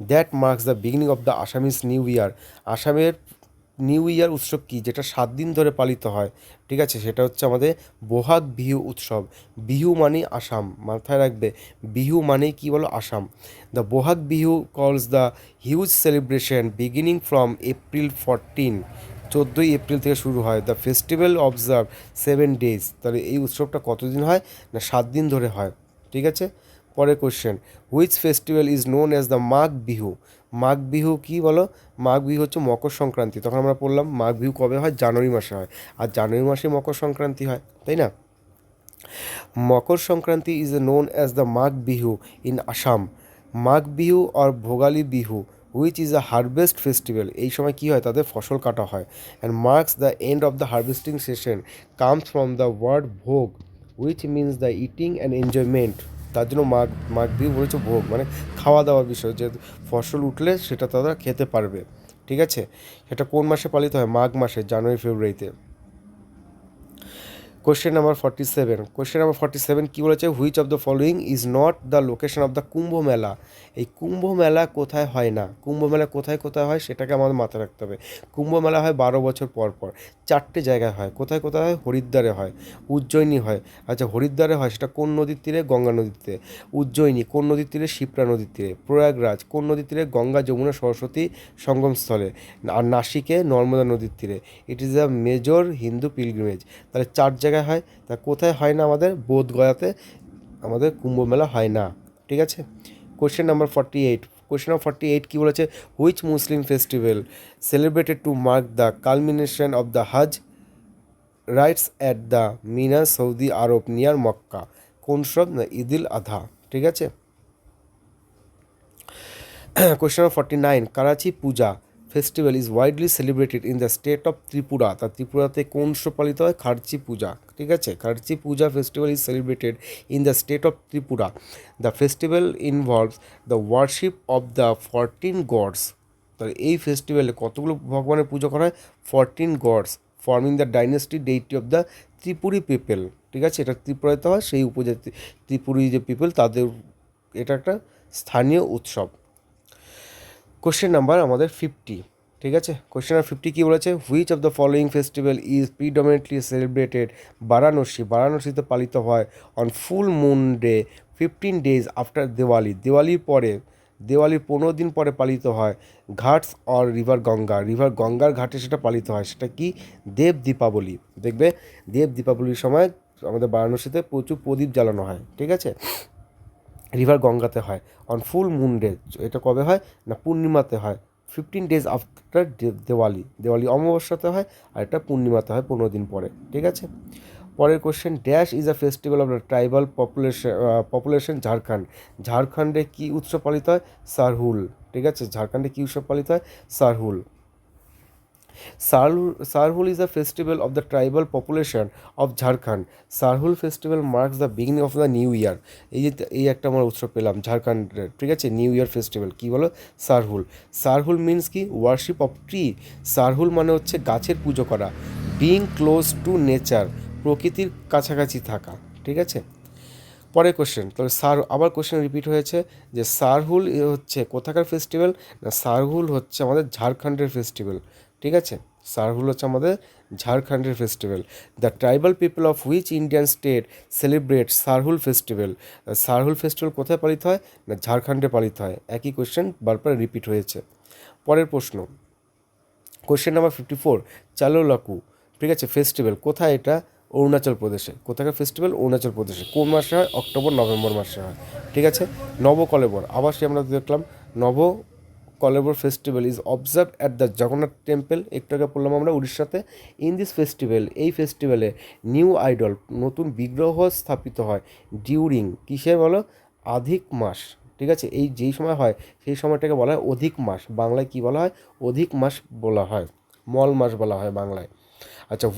that marks the beginning of the Assamese new year? আসামের নিউ ইয়ার উৎসব কি, যেটা 7 দিন ধরে পালিত হয়? ঠিক আছে, সেটা হচ্ছে আমাদের বহাগ বিহু উৎসব। বিহু মানে আসাম, মাথায় রাখবে। বিহু মানেই কী বলো? Assam. The Bohag Bihu calls the huge celebration beginning from April 14। 14ই এপ্রিল থেকে শুরু হয়। The festival observe 7 days। তাহলে এই উৎসবটা কতদিন হয়? না 7 দিন ধরে হয়। ঠিক আছে, পরের question, which festival is known as the Magh Bihu? Magh Bihu কী বলো? মাঘ বিহু হচ্ছে মকর সংক্রান্তি। তখন আমরা পড়লাম মাঘ বিহু কবে হয়? জানুয়ারি মাসে হয়। আর জানুয়ারি মাসে মকর সংক্রান্তি হয়, তাই না? Makar Sankranti is known as the Magh Bihu in Assam. Magh Bihu or Bhogali Bihu which is a harvest festival. এই সময় কী হয়? তাদের ফসল কাটা হয়। And marks the end of the harvesting session, comes from the word bhog which means the eating and enjoyment. তার জন্য মাঘ মাঘ বিহু বলেছে ভোগ, মানে খাওয়া দাওয়ার বিষয়, যে ফসল উঠলে সেটা তারা খেতে পারবে। ঠিক আছে, সেটা কোন মাসে পালিত হয়? মাঘ মাসে, জানুয়ারি ফেব্রুয়ারিতে। Question number 47। কোশ্চেন নাম্বার 47 কী বলেছে? Which of the following is not the location of the Kumbh Mela. এই কুম্ভ মেলা কোথায় হয় না? কুম্ভ মেলা কোথায় কোথায় হয় সেটাকে আমাদের মাথায় রাখতে হবে। কুম্ভ মেলা হয় 12 বছর পর পর। 4টে জায়গায় হয়। কোথায় কোথায় হয়? হরিদ্বারে হয়, উজ্জয়িনী হয়। আচ্ছা, হরিদ্বারে হয় সেটা কোন নদীর তীরে? গঙ্গা নদীর তীরে। উজ্জয়িনী কোন নদীর তীরে? শিপ্রা নদীর তীরে। প্রয়াগরাজ কোন নদীর তীরে? গঙ্গা যমুনা সরস্বতী সঙ্গমস্থলে। আর নাসিকে নর্মদা নদীর তীরে। ইট is a major Hindu pilgrimage. তাহলে 4 জায়গায় হয়। তা কোথায় হয় না? আমাদের বোধগয়াতে আমাদের কুম্ভ মেলা হয় না। ঠিক আছে। Question number 48। কোশ্চেন নাম্বার 48 কী বলেছে? Which Muslim festival celebrated to mark the culmination of the Hajj rites at the Mina, Saudi Arabia near Mecca. কোন সব? না, ঈদুল আধা। ঠিক আছে। Question number 49। Kharchi Puja festival is widely celebrated in the state of Tripura. তা ত্রিপুরাতে কোন উৎসব পালিত হয়? খার্চি পূজা। ঠিক আছে, Kharchi Puja festival is celebrated in the state of Tripura. The festival involves the worship of the 14 gods. তাহলে এই ফেস্টিভ্যালে কতগুলো ভগবানের পুজো করা হয়? 14 gods forming the dynasty deity of the Tripuri people. ঠিক আছে, এটা ত্রিপুরাতে হয়, সেই উপজাতি ত্রিপুরি যে পিপল তাদের এটা একটা স্থানীয় উৎসব। কোশ্চেন নাম্বার আমাদের 50। ঠিক আছে, কোশ্চেন নাম্বার 50 কী বলেছে? Which of the following festival is predominantly celebrated Varanasi. বারাণসীতে পালিত হয় on full moon day 15 days after Diwali. দিওয়ালির পরে, দিওয়ালির 15 দিন পরে পালিত হয়। Ghats or river Ganga, river গঙ্গার ঘাটে সেটা পালিত হয়। সেটা কি? দেব দীপাবলি। দেখবে দেব দীপাবলির সময় আমাদের বারাণসীতে প্রচুর প্রদীপ জ্বালানো হয়। ঠিক আছে, রিভার গঙ্গাতে হয় অন ফুল মুন ডে। এটা কবে হয়? না, পূর্ণিমাতে হয়। 15 days আফটার দিওয়ালি। দিওয়ালি অমাবস্যাতে হয়, আর এটা পূর্ণিমাতে হয় 15 দিন পরে। ঠিক আছে। পরের question, dash is a festival of the tribal population Jharkhand. ঝাড়খণ্ডে কী উৎসব পালিত হয়? সারহুল। ঠিক আছে, ঝাড়খণ্ডে কী উৎসব পালিত হয়? Sarhul. Sarhul is a festival of the tribal population of Jharkhand. Sarhul festival marks the beginning of the new year. এই একটা আমরা উৎসব পেলাম ঝাড়খণ্ডের। ঠিক আছে, নিউ ইয়ার ফেস্টিভ্যাল কী বলো? সারহুল। সারহুল মিন্স কি? Worship of tree. সারহুল মানে হচ্ছে গাছের পুজো করা। বিং ক্লোজ টু নেচার, প্রকৃতির কাছাকাছি থাকা। ঠিক আছে। পরের কোশ্চেন, তাহলে আবার কোশ্চেন রিপিট হয়েছে যে সারহুল হচ্ছে কোথাকার ফেস্টিভ্যাল? না, সারহুল হচ্ছে আমাদের ঝাড়খণ্ডের ফেস্টিভ্যাল। ঠিক আছে, সারহুল হচ্ছে আমাদের ঝাড়খণ্ডের festival. The tribal people of which Indian state celebrate Sarhul festival. Sarhul festival কোথায় পালিত হয়? না, ঝাড়খণ্ডে পালিত হয়। একই কোশ্চেন বারবার রিপিট হয়েছে। পরের প্রশ্ন, কোশ্চেন নাম্বার 54। চালো লাকু, ঠিক আছে, ফেস্টিভ্যাল কোথায়? এটা অরুণাচল প্রদেশে। কোথাকার ফেস্টিভ্যাল? অরুণাচল প্রদেশে। কোন মাসে হয়? অক্টোবর নভেম্বর মাসে হয়। ঠিক আছে। নবকলেবর, আবার সে আমরা দেখলাম Nabakalebara festival is observe at the Jagannath temple. একটু আগে পড়লাম আমরা উড়িষ্যাতে। ইন দিস ফেস্টিভ্যাল, এই ফেস্টিভ্যালে নিউ আইডল, নতুন বিগ্রহ স্থাপিত হয় ডিউরিং, কিসের বলো? অধিক মাস। ঠিক আছে, এই যেই সময় হয় সেই সময়টাকে বলা হয় অধিক মাস। বাংলায় কি বলা হয়? অধিক মাস বলা হয়, মল মাস বলা হয় বাংলায়। আচ্ছা,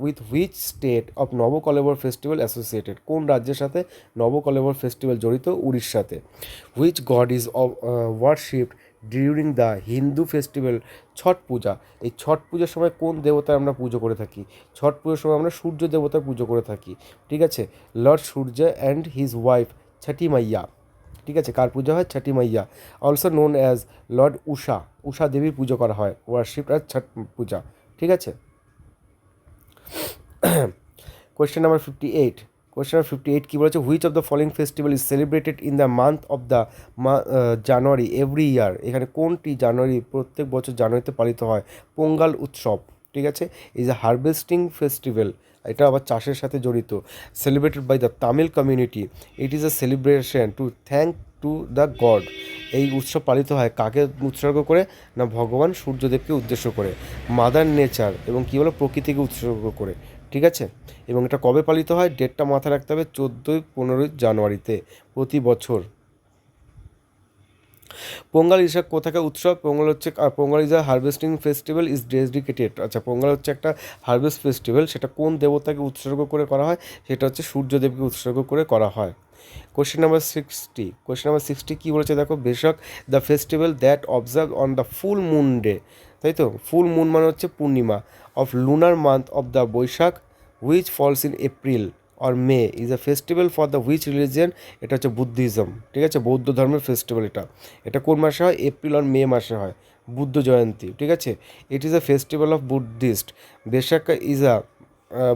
with which state of Nabakalebara festival associated. কোন রাজ্যের সাথে নবকলেবর ফেস্টিভ্যাল জড়িত? উড়িষ্যাতে। Which god is worshipped during the Hindu festival Chhath puja. এই ছট পুজোর সময় কোন দেবতার আমরা পুজো করে থাকি? ছট পুজোর সময় আমরা সূর্য দেবতার পুজো করে থাকি। ঠিক আছে, Lord Surya and his wife ছটি মাইয়া। ঠিক আছে, কার পুজো হয়? ছটি মাইয়া। অলসো নোন অ্যাজ লর্ড উষা, উষা দেবীর পুজো করা হয়, ওয়ার্শিপ অ্যাজ ছট পূজা। ঠিক আছে। Question number 58। কোয়েশ্চেন নাম্বার 58 কী বলেছে? Which of the following festival is celebrated in the month of the January every ইয়ার। এখানে কোনটি জানুয়ারি, প্রত্যেক বছর জানুয়ারিতে পালিত হয়? পোঙ্গাল উৎসব। ঠিক আছে, ইজ এ হারভেস্টিং ফেস্টিভ্যাল। এটা আবার চাষের সাথে জড়িত। Celebrated by the Tamil community, it is a celebration to thank to the god. এই উৎসব পালিত হয় কাকে উৎসর্গ করে? না ভগবান সূর্যদেবকে উদ্দেশ্য করে, মাদার নেচার এবং কী বলো প্রকৃতিকে উৎসর্গ করে, ঠিক আছে। এবং এটা কবে পালিত হয়? ডেটটা মাথায় রাখতে হবে, 14-15 জানুয়ারিতে প্রতি বছর। পোঙ্গল ইজ কোথাকার উৎসব? Pongal is a harvesting festival is dedicated. আচ্ছা, পোঙ্গল হচ্ছে একটা হারভেস্ট ফেস্টিভ্যাল, সেটা কোন দেবতাকে উৎসর্গ করে করা হয়? সেটা হচ্ছে সূর্যদেবকে উৎসর্গ করে করা হয়। কোয়েশ্চেন নাম্বার 60 কী বলেছে দেখো, Vesak the festival that observe on the full moon day, তাই তো, ফুল মুন মানে হচ্ছে পূর্ণিমা, of lunar month of the Baisakh which falls in April or May is a festival for the which religion? এটা হচ্ছে বুদ্ধিজম, ঠিক আছে, বৌদ্ধ ধর্মের ফেস্টিভ্যাল এটা। এটা কোন মাসে হয়? এপ্রিল আর মে মাসে হয়, বুদ্ধ জয়ন্তী, ঠিক আছে। It is a festival of Buddhist. Vesak is a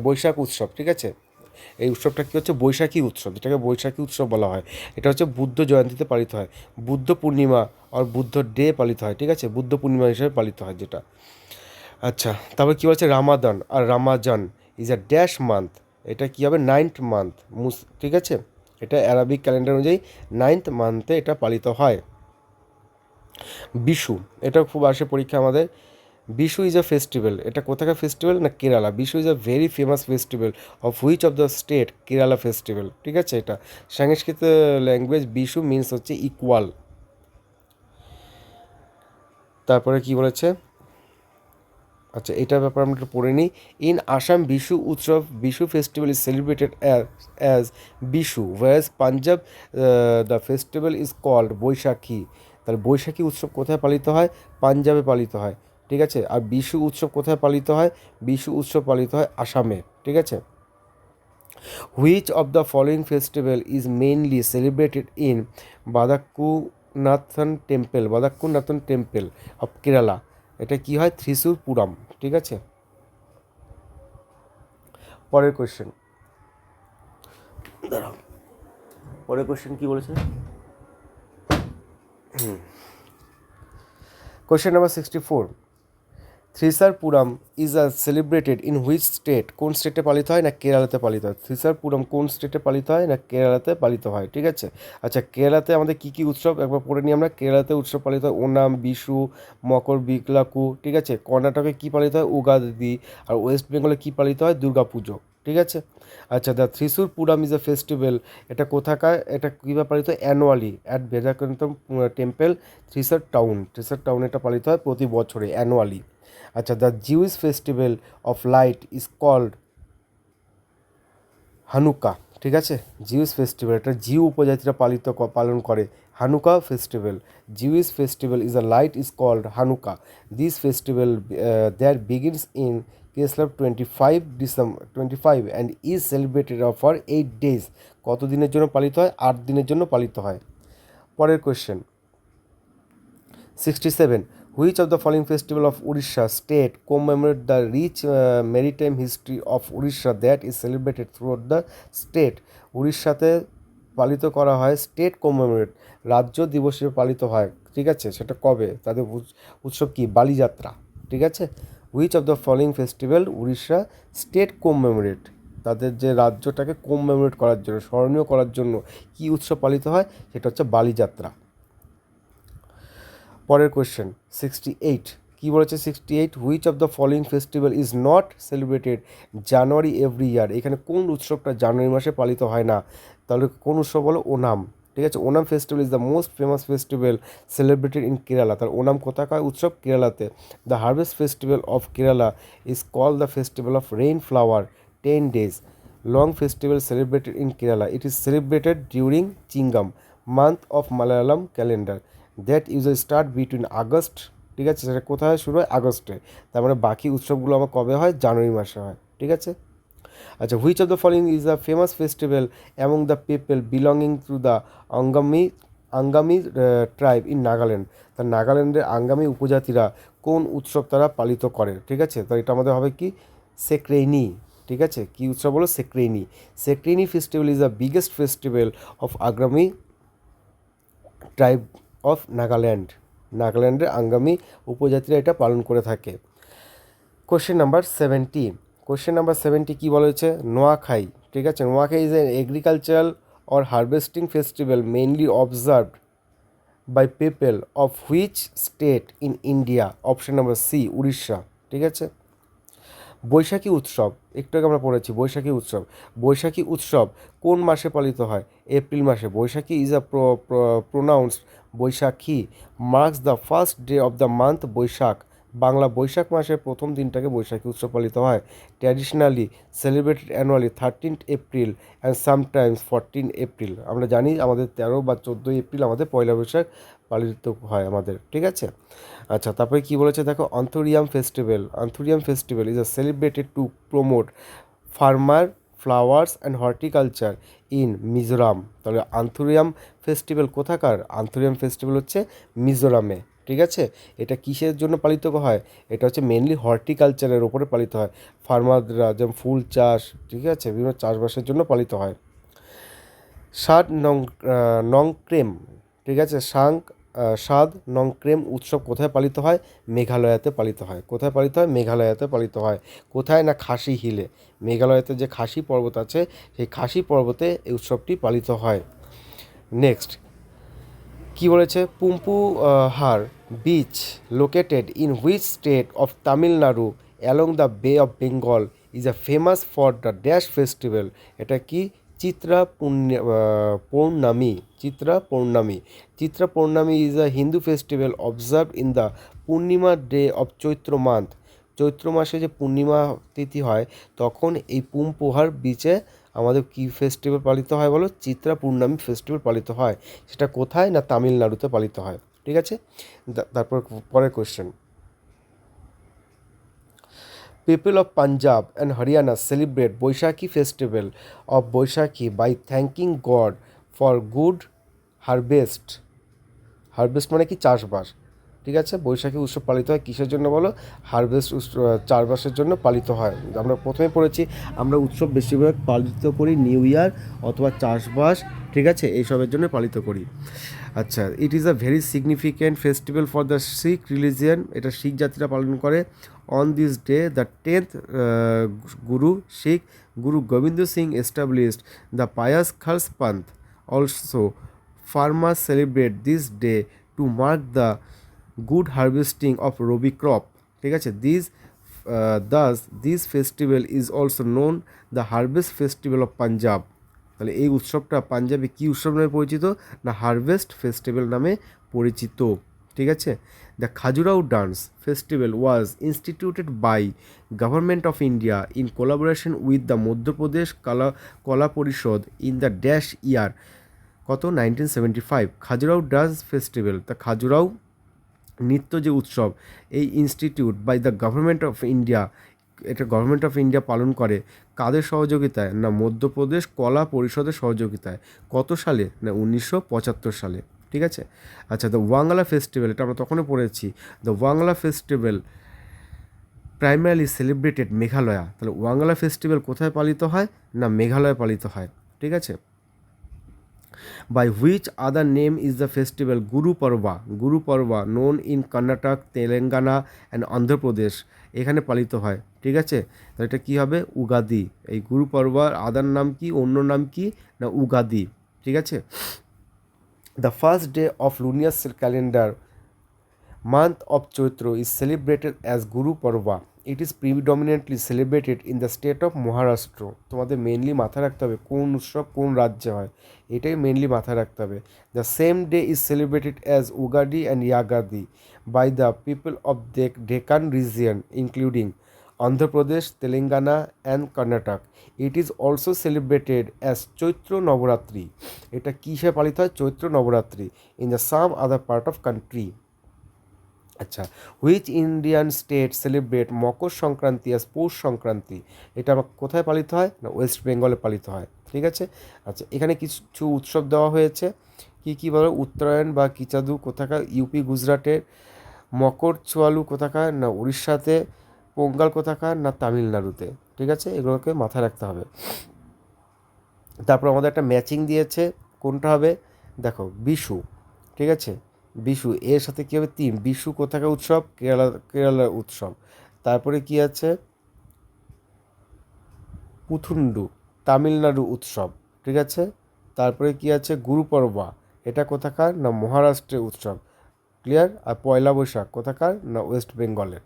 Baisakh উৎসব, ঠিক আছে। এই উৎসবটা কী হচ্ছে? বৈশাখী উৎসব, যেটাকে বৈশাখী উৎসব বলা হয়। এটা হচ্ছে বুদ্ধ জয়ন্তীতে পালিত হয়, বুদ্ধ পূর্ণিমা আর বুদ্ধ ডে পালিত হয়, ঠিক আছে, বুদ্ধ পূর্ণিমা হিসেবে পালিত হয় যেটা। আচ্ছা, তারপর কী বলছে, রামাদান আর Ramazan is a dash month. এটা কী হবে? 9th মান্থ, ঠিক আছে। এটা অ্যারাবিক ক্যালেন্ডার অনুযায়ী 9th মান্থে এটা পালিত হয়। বিশু, এটা খুব আসে পরীক্ষা আমাদের। বিশু ইজ আ ফেস্টিভ্যাল, এটা কোথাকার ফেস্টিভ্যাল? না Kerala. Bishu is a very famous festival of which of the state? Kerala festival, ঠিক আছে। এটা সংস্কৃত ল্যাঙ্গুয়েজ বিশু মিন্স হচ্ছে ইকুয়াল। তারপরে কি বলেছে, আচ্ছা এটার ব্যাপারে আমরা একটু পড়ে নিই। ইন আসাম বিশু উৎসব, Bishu festival is celebrated as Bishu, whereas Punjab the festival is called Baisakhi. তাহলে বৈশাখী উৎসব কোথায় পালিত হয়? পাঞ্জাবে পালিত হয়, ঠিক আছে। আর বিশু উৎসব কোথায় পালিত হয়? বিশু উৎসব পালিত হয় আসামে, ঠিক আছে। Which of the following festival is mainly celebrated in Vadakkunnathan temple of Kerala? এটা কি হয়? থ্রিসুর পুরাম, ঠিক আছে। পরের কোয়েশ্চেন, দাঁড়াও, পরের কোয়েশ্চেন কি বলেছে? Question number 64, Thrissur Pooram is a celebrated in which state? কোন স্টেটে পালিত হয়? না কেরালাতে পালিত হয়। থ্রিসার পুরাম কোন স্টেটে পালিত হয়? না কেরালাতে পালিত হয়, ঠিক আছে। আচ্ছা, কেরালাতে আমাদের কী কী উৎসব একবার পড়ে নিই আমরা। কেরালাতে উৎসব পালিত হয় ওনাম, বিশু, মকর বিকলাকু, ঠিক আছে। কর্ণাটকে কী পালিত হয়? উগাদি। আর ওয়েস্ট বেঙ্গলে কী পালিত হয়? দুর্গা পুজো, ঠিক আছে। আচ্ছা, the Thrissur Pooram is a festival, এটা কোথাকার? এটা কীভাবে পালিত হয়? Annually at Vadakkunnathan temple, Thrissur town এটা পালিত হয় প্রতি বছরে, অ্যানুয়ালি। আচ্ছা, the Jews festival of light is called Hanukkah, ঠিক আছে। জিউস ফেস্টিভ্যাল, এটা জিউ উপজাতিরা পালন করে, Hanukkah festival. Jews festival is a light is called Hanukkah. This festival that begins in Kislev 25 and is celebrated for 8 days। কত দিনের জন্য পালিত হয়? 8 দিনের জন্য পালিত হয়। পরের question 67, which of the following festival of Orissa state commemorate the rich maritime history of Orissa that is celebrated throughout the state? উড়িষ্যাতে পালিত করা হয় স্টেট কমেমোরেট, রাজ্য দিবস হিসেবে পালিত হয়, ঠিক আছে। সেটা কবে? তাদের উৎসব কি? বালিযাত্রা, ঠিক আছে। Which of the following festival Orissa state commemorate, তাদের যে রাজ্যটাকে কমেমোরেট করার জন্য, স্মরণীয় করার জন্য কী উৎসব পালিত হয়? সেটা হচ্ছে বালিযাত্রা। পরের কোয়েশ্চেন 68, কী বলেছে 68, which of the following festival is not celebrated January every ইয়ার? এখানে কোন উৎসবটা জানুয়ারি মাসে পালিত হয় না? তাহলে কোন উৎসব বলো? ওনাম, ঠিক আছে। Onam festival is the most famous festival celebrated in Kerala. তার ওনাম কোথাকার উৎসব? কেরালাতে। The harvest festival of Kerala is called the festival of rain flower, 10 days long festival celebrated in Kerala. It is celebrated during Chingam month of Malayalam calendar that usually start between August, ঠিক আছে। সেটা কোথায় শুরু হয়? আগস্টে। তার মানে বাকি উৎসবগুলো আমার কবে হয়? জানুয়ারি মাসে হয়, ঠিক আছে। আচ্ছা, which of the following is the famous festival among the people belonging to the Angami tribe in Nagaland? তার নাগাল্যান্ডের আঙ্গামি উপজাতিরা কোন উৎসব তারা পালিত করে, ঠিক আছে। তো এটা আমাদের হবে কি? সেক্রেইনি, ঠিক আছে। কি উৎসব বলো? Sekrenyi. Sekrenyi festival is the biggest festival of Angami tribe of নাগাল্যান্ডের আঙ্গামি উপজাতিরা এটা পালন করে থাকে। কোশ্চেন নাম্বার 70, কোশ্চেন নাম্বার 70 কী বলেছে, নোয়াখাই, ঠিক আছে। Nuakhai is a agricultural or harvesting festival mainly observed by people of which state in India? Option number C, Orissa, ঠিক আছে। বৈশাখী উৎসব, একটু আগে আমরা পড়েছি বৈশাখী উৎসব। বৈশাখী উৎসব কোন মাসে পালিত হয়? এপ্রিল মাসে। Baisakhi is a pronounced Baisakhi, marks the first day of the month Baisakh. Bangla Baisakh মাসের প্রথম দিনটাকে বৈশাখী উৎসব পালিত হয়। Traditionally celebrated annually 13th April and sometimes 14 April. আমরা জানি আমাদের 13 বা 14 এপ্রিল আমাদের পয়লা বৈশাখ পালিত হয় আমাদের, ঠিক আছে। আচ্ছা, তারপরে কি বলেছে দেখো, anthurium festival. Anthurium festival is a celebrated to promote farmer flowers and horticulture in Mizoram. তাহলে আন্থুরিয়াম ফেস্টিভ্যাল কোথাকার? আন্থুরিয়াম ফেস্টিভ্যাল হচ্ছে মিজোরামে, ঠিক আছে। এটা কিসের জন্য পালিত হয়? এটা হচ্ছে মেনলি হর্টিকালচারের ওপরে পালিত হয়। ফার্মাররা যেমন ফুল চাষ, ঠিক আছে, বিভিন্ন চাষবাসের জন্য পালিত হয়। সাদ নংক্রেম, ঠিক আছে, সাদ নংক্রেম উৎসব কোথায় পালিত হয়? মেঘালয়াতে পালিত হয়। কোথায় পালিত হয়? মেঘালয়াতে পালিত হয়। কোথায় না খাসি হিলে, মেঘালয়াতে যে খাসি পর্বত আছে সেই খাসি পর্বতে এই উৎসবটি পালিত হয়। নেক্সট কি বলেছে, Poompuhar beach located in which state of Tamil Nadu along the bay of Bengal is a famous for the dash festival? এটা কি? Pournami. Chitra Pournami is a Hindu festival observed in the purnima day of Chaitra month. Chaitra মাসে যে পূর্ণিমা তিথি হয় তখন এই পুম্পুহার বিচে আমাদের কি ফেস্টিভ্যাল পালিত হয় বলো? চিত্রা পূর্ণামী ফেস্টিভ্যাল পালিত হয়। সেটা কোথায় না তামিলনাড়ুতে পালিত হয়, ঠিক আছে। তারপর পরের question, people of Punjab and Haryana celebrate Baisakhi festival of Baisakhi by thanking god for good harvest. Harvest মানে কি? চাষবাস, ঠিক আছে। বৈশাখী উৎসব পালিত হয় কিসের জন্য বলো? হারভেস্ট চাষবাসের জন্য পালিত হয়। আমরা প্রথমে পড়েছি আমরা উৎসব বেশিরভাগ পালিত করি নিউ ইয়ার অথবা চাষবাস, ঠিক আছে, এইসবের জন্য পালিত করি। আচ্ছা, ইট is a very significant festival for the Sikh religion. এটা শিখ জাতিরা পালন করে। On this day the 10th Guru Sikh Guru Gobind Singh established the pious Khalsa Panth. Also farmers celebrate this day to mark the good harvesting of Rabi crop, ঠিক আছে। Thus this festival is also known the harvest festival of Punjab। তাহলে এই উৎসবটা পাঞ্জাবে কি উৎসব নামে পরিচিত? না হারভেস্ট ফেস্টিভ্যাল নামে পরিচিত, ঠিক আছে। The Khajuraho dance festival was instituted by government of India in collaboration with the Madhya Pradesh Kala Parishad in the dash ইয়ার। কত? 1975। খাজুরাও ডান্স ফেস্টিভ্যাল, তা খাজুরাও নৃত্য যে উৎসব, এই institute by the government of India, এটা গভর্নমেন্ট অফ ইন্ডিয়া পালন করে কাদের সহযোগিতায়? না মধ্যপ্রদেশ কলা পরিষদের সহযোগিতায়। কত সালে? না 1975 সালে, ঠিক আছে। আচ্ছা, দ্য ওয়াংলা ফেস্টিভ্যাল, এটা আমরা তখনই পড়েছি। The Wangala festival primarily celebrated Meghalaya. তাহলে ওয়াংলা ফেস্টিভ্যাল কোথায় পালিত হয়? না মেঘালয়ে পালিত হয়, ঠিক আছে। By which other name is the festival Guru Parva? Guru Parva known in Karnataka, Telangana and Andhra Pradesh এখানে পালিত হয়, ঠিক আছে। তো এটা কী হবে? উগাদি। এই গুরু পর্বার আদার নাম কি, অন্য নাম কি? না উগাদি, ঠিক আছে। The first day of lunar calendar month of Chaitra is celebrated as Guru Parva. It is predominantly celebrated in the state of Maharashtra. তোমাদের মেনলি মাথায় রাখতে হবে কোন উৎসব কোন রাজ্যে হয়, এটাই মেনলি মাথায় রাখতে হবে। The same day is celebrated as Ugadi and Yagadi by the people of the Deccan region including Andhra Pradesh, Telangana and Karnataka. It is also celebrated as Chaitra Navaratri. এটা কিসে পালিত হয়? Chaitra Navratri in the some other part of country. আচ্ছা, which Indian state celebrate Makar Sankranti as Poush Sankranti? এটা কোথায় পালিত হয়? না ওয়েস্ট বেঙ্গলে পালিত হয়, ঠিক আছে। আচ্ছা, এখানে কিছু উৎসব দেওয়া হয়েছে, কী বলো? উত্তরায়ণ বা কিচাদু কোথাকার? ইউপি গুজরাটের। মকর চুয়ালু কোথাকার? না উড়িষ্যাতে। পোঙ্গাল কোথাকার? না তামিলনাড়ুতে, ঠিক আছে। এগুলোকে মাথায় রাখতে হবে। তারপর আমাদের একটা ম্যাচিং দিয়েছে, কোনটা হবে? দেখো বিশু, ঠিক আছে। বিশু এর সাথে কী হবে? 3। বিশু কোথাকার উৎসব? কেরালার উৎসব। তারপরে কি আছে? পুথুন্ডু তামিলনাড়ু উৎসব, ঠিক আছে। তারপরে কি আছে গুরুপর্বা, এটা কোথাকার না মহারাষ্ট্রের উৎসব, ক্লিয়ার। আর পয়লা বৈশাখ কোথাকার না ওয়েস্ট বেঙ্গলের।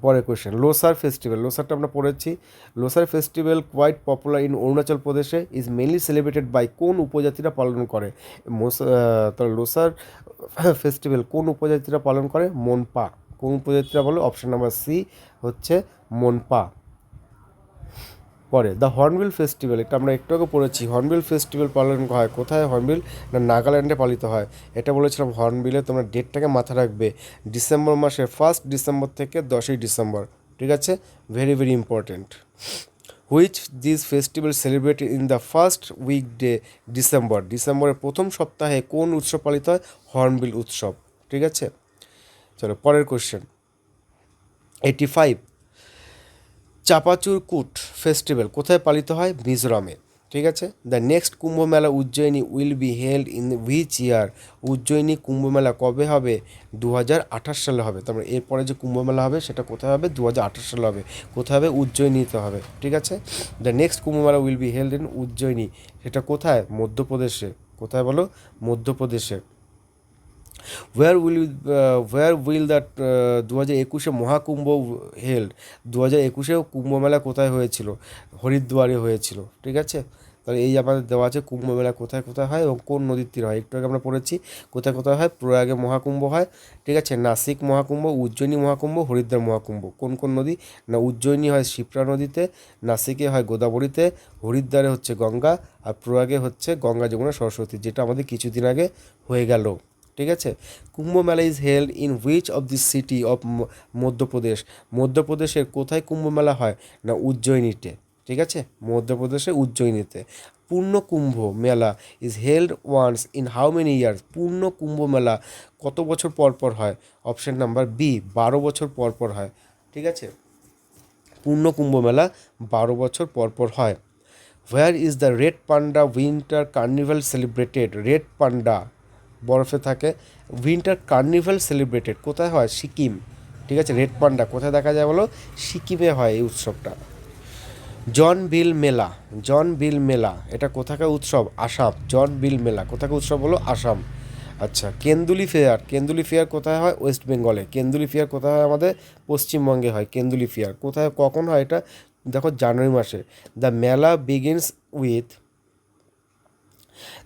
পরের কোয়েশ্চেন, লোসার ফেস্টিভ্যাল, লোসারটা আমরা পড়েছি। Losar festival quite popular in Arunachal প্রদেশে, ইজ মেনলি সেলিব্রেটেড বাই কোন উপজাতিরা পালন করে? তো লোসার ফেস্টিভ্যাল কোন উপজাতিরা পালন করে? মনপা। কোন উপজাতিরা বলো? অপশন নাম্বার সি হচ্ছে মনপা। পরে দ্য হর্নবিল ফেস্টিভ্যাল, এটা আমরা একটু আগে পড়েছি। হর্নবিল ফেস্টিভ্যাল পালন হয় কোথায়? হর্নবিল না নাগাল্যান্ডে পালিত হয়। এটা বলেছিলাম হর্নবিলে, তোমরা ডেটটাকে মাথায় রাখবে, ডিসেম্বর মাসের 1 ডিসেম্বর থেকে 10ই ডিসেম্বর, ঠিক আছে, very very important. Which this festival celebrate in the first weekday December, ডিসেম্বরের প্রথম সপ্তাহে কোন উৎসব পালিত হয়? হর্নবিল উৎসব, ঠিক আছে। চলো পরের কোশ্চেন, 85, চাপাচুরকুট ফেস্টিভ্যাল কোথায় পালিত হয়? মিজোরামে, ঠিক আছে। The next Kumbh Mela Ujjain will be held in which year, Ujjain Kumbh Mela কবে হবে? 2028 সালে হবে। তারপরে এরপরে যে কুম্ভ মেলা হবে সেটা কোথায় হবে? 2028 সালে হবে। কোথায় হবে? উজ্জয়িনীতে হবে, ঠিক আছে। The next Kumbh Mela will be held in Ujjain, সেটা কোথায়? মধ্যপ্রদেশে। কোথায় বলো? মধ্যপ্রদেশে। Where will that 2021 Mahakumbh held, 2021 Kumbh Mela কোথায় হয়েছিল? হরিদ্বারে হয়েছিল, ঠিক আছে। তাহলে এই আমাদের দেওয়া আছে কুম্ভ মেলা কোথায় কোথায় হয় এবং কোন নদীর তীরে হয়। একটু আগে আমরা পড়েছি কোথায় কোথায় হয়। প্রয়াগে মহাকুম্ভ হয়, ঠিক আছে, নাসিক মহাকুম্ভ, উজ্জয়িনী মহাকুম্ভ, হরিদ্বার মহাকুম্ভ। কোন কোন নদী না? উজ্জয়িনী হয় শিপ্রা নদীতে, নাসিকে হয় গোদাবরীতে, হরিদ্বারে হচ্ছে গঙ্গা, আর প্রয়াগে হচ্ছে গঙ্গা যমুনা সরস্বতী, যেটা আমাদের কিছুদিন আগে হয়ে গেল, ঠিক আছে। কুম্ভ Mela is held in which of the city of Madhya Pradesh, মধ্যপ্রদেশের কোথায় কুম্ভ মেলা হয়? না উজ্জয়িনীতে, ঠিক আছে, মধ্যপ্রদেশে উজ্জয়িনীতে। Purna Kumbh Mela is held once in how many years, Purna Kumbh মেলা কত বছর পর পর হয়? অপশন নাম্বার বি 12 বছর পর পর হয়, ঠিক আছে। পূর্ণ কুম্ভ মেলা 12 বছর পর পর হয়। Where is the red panda winter carnival celebrated, red panda বরফে থাকে, উইন্টার কার্নিভাল সেলিব্রেটেড কোথায় হয়? সিকিম, ঠিক আছে। রেড পান্ডা কোথায় দেখা যায় বলো? সিকিমে হয় এই উৎসবটা। জনবিল মেলা, জনবিল মেলা এটা কোথাকার উৎসব? আসাম। জনবিল মেলা কোথাকার উৎসব বলো? আসাম। আচ্ছা, কেন্দুলি ফেয়ার, কেন্দুলি ফেয়ার কোথায় হয়? ওয়েস্ট বেঙ্গলে। কেন্দুলি ফেয়ার কোথায় হয়? আমাদের পশ্চিমবঙ্গে হয় কেন্দুলি ফেয়ার। কোথায় কখন হয় এটা? দেখো জানুয়ারি মাসে। দ্য মেলা বিগিনস উইথ,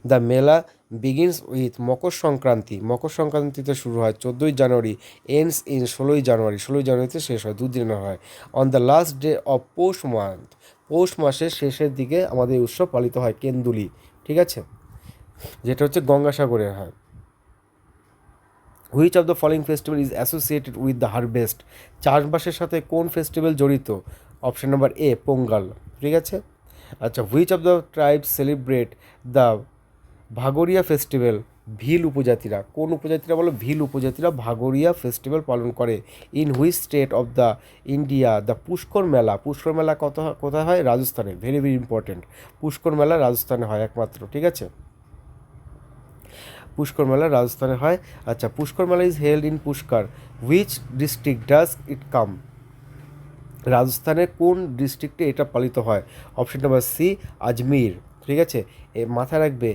দ্য মেলা বিগিনস উইথ মকর সংক্রান্তি, মকর সংক্রান্তিতে শুরু হয় 14ই জানুয়ারি, এন্ডস ইন 16ই জানুয়ারি, 16ই জানুয়ারিতে শেষ হয়, দুদিনের হয়। On the last day of Paush month, Paush মাসের শেষের দিকে আমাদের এই উৎসব পালিত হয় কেন্দুলি, ঠিক আছে, যেটা হচ্ছে গঙ্গাসাগরে হয়। Which of the following festival is associated with the harvest, চাষবাসের সাথে কোন ফেস্টিভ্যাল জড়িত? অপশন নাম্বার এ পোঙ্গাল, ঠিক আছে। আচ্ছা, which of the tribes celebrate the Bhagoria festival, Bhil উপজাতিরা, কোন উপজাতিরা বলো? ভিল উপজাতিরা ভাগোরিয়া ফেস্টিভ্যাল পালন করে। In which state of the India the Pushkar Mela, Pushkar মেলা কোথায় হয়? রাজস্থানে, ভেরি ভেরি ইম্পর্টেন্ট। পুষ্কর মেলা রাজস্থানে হয় একমাত্র, ঠিক আছে, পুষ্কর মেলা রাজস্থানে হয়। আচ্ছা, Pushkar Mela is held in Pushkar, which district does it come, রাজস্থানের কোন ডিস্ট্রিক্টে এটা পালিত হয়? অপশন নাম্বার সি আজমির, ঠিক আছে। এ মাথায় রাখবে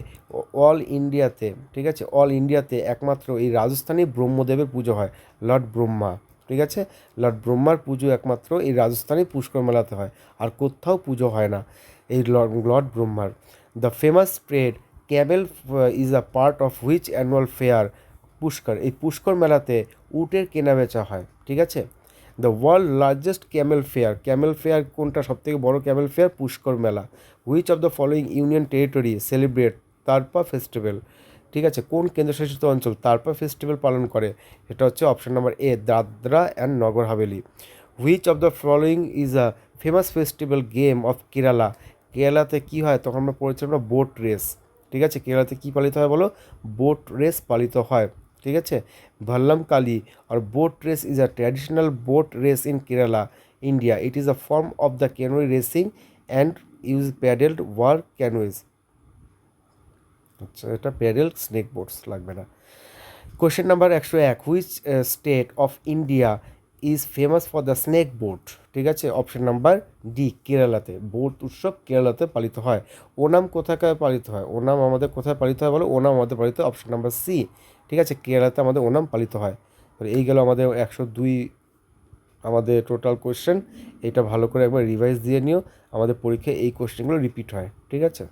অল ইন্ডিয়াতে, ঠিক আছে, অল ইন্ডিয়াতে একমাত্র এই রাজস্থানে ব্রহ্মদেবের পুজো হয়, লর্ড ব্রহ্মা, ঠিক আছে, লর্ড ব্রহ্মার পুজো একমাত্র এই রাজস্থানে পুষ্কর মেলাতে হয়, আর কোথাও পুজো হয় না এই লর্ড ব্রহ্মার। The famous spread camel is a part of which annual fair, Pushkar, এই পুষ্কর মেলাতে উটের কেনা বেচা হয়, ঠিক আছে। The world largest camel fair, camel fair কোনটা সবথেকে বড় camel fair? Pushkar Mela. Which of the following union territory celebrate Tarpa festival, ঠিক আছে, কোন কেন্দ্রশাসিত অঞ্চল তারপা ফেস্টিভ্যাল পালন করে? এটা হচ্ছে option number A Dadra and Nagar Haveli. Which of the following is a famous festival game of Kerala, কেরালাতে কী হয়? তখন আমরা পড়েছিলাম না বোট রেস, ঠিক আছে, কেরালাতে কী পালিত হয় বলো? বোট রেস পালিত হয়, ঠিক আছে। ভাল্লাম কালি or boat race is a traditional boat race in Kerala, India. It is a form of the canoe racing and use paddled war canoes. আচ্ছা, এটা প্যাডেল স্নেক বোটস লাগবে না। Question number 101, which state of India is famous for the snake boat, ঠিক আছে, option number D কেরালাতে, boat উৎসব কেরালাতে পালিত হয়। ওনাম কোথাকার পালিত হয়, ওনাম আমাদের কোথায় পালিত হয় বলো, ওনাম আমাদের পালিত হয় অপশন নাম্বার সি, ঠিক আছে, কেরালাতে আমাদের ওনাম পালিত হয়। তো এই গেল আমাদের 102 আমাদের টোটাল কোয়েশ্চেন। এটা ভালো করে একবার রিভাইজ দিয়ে নিও, আমাদের পরীক্ষায় এই কোয়েশ্চেনগুলো রিপিট হয়, ঠিক আছে।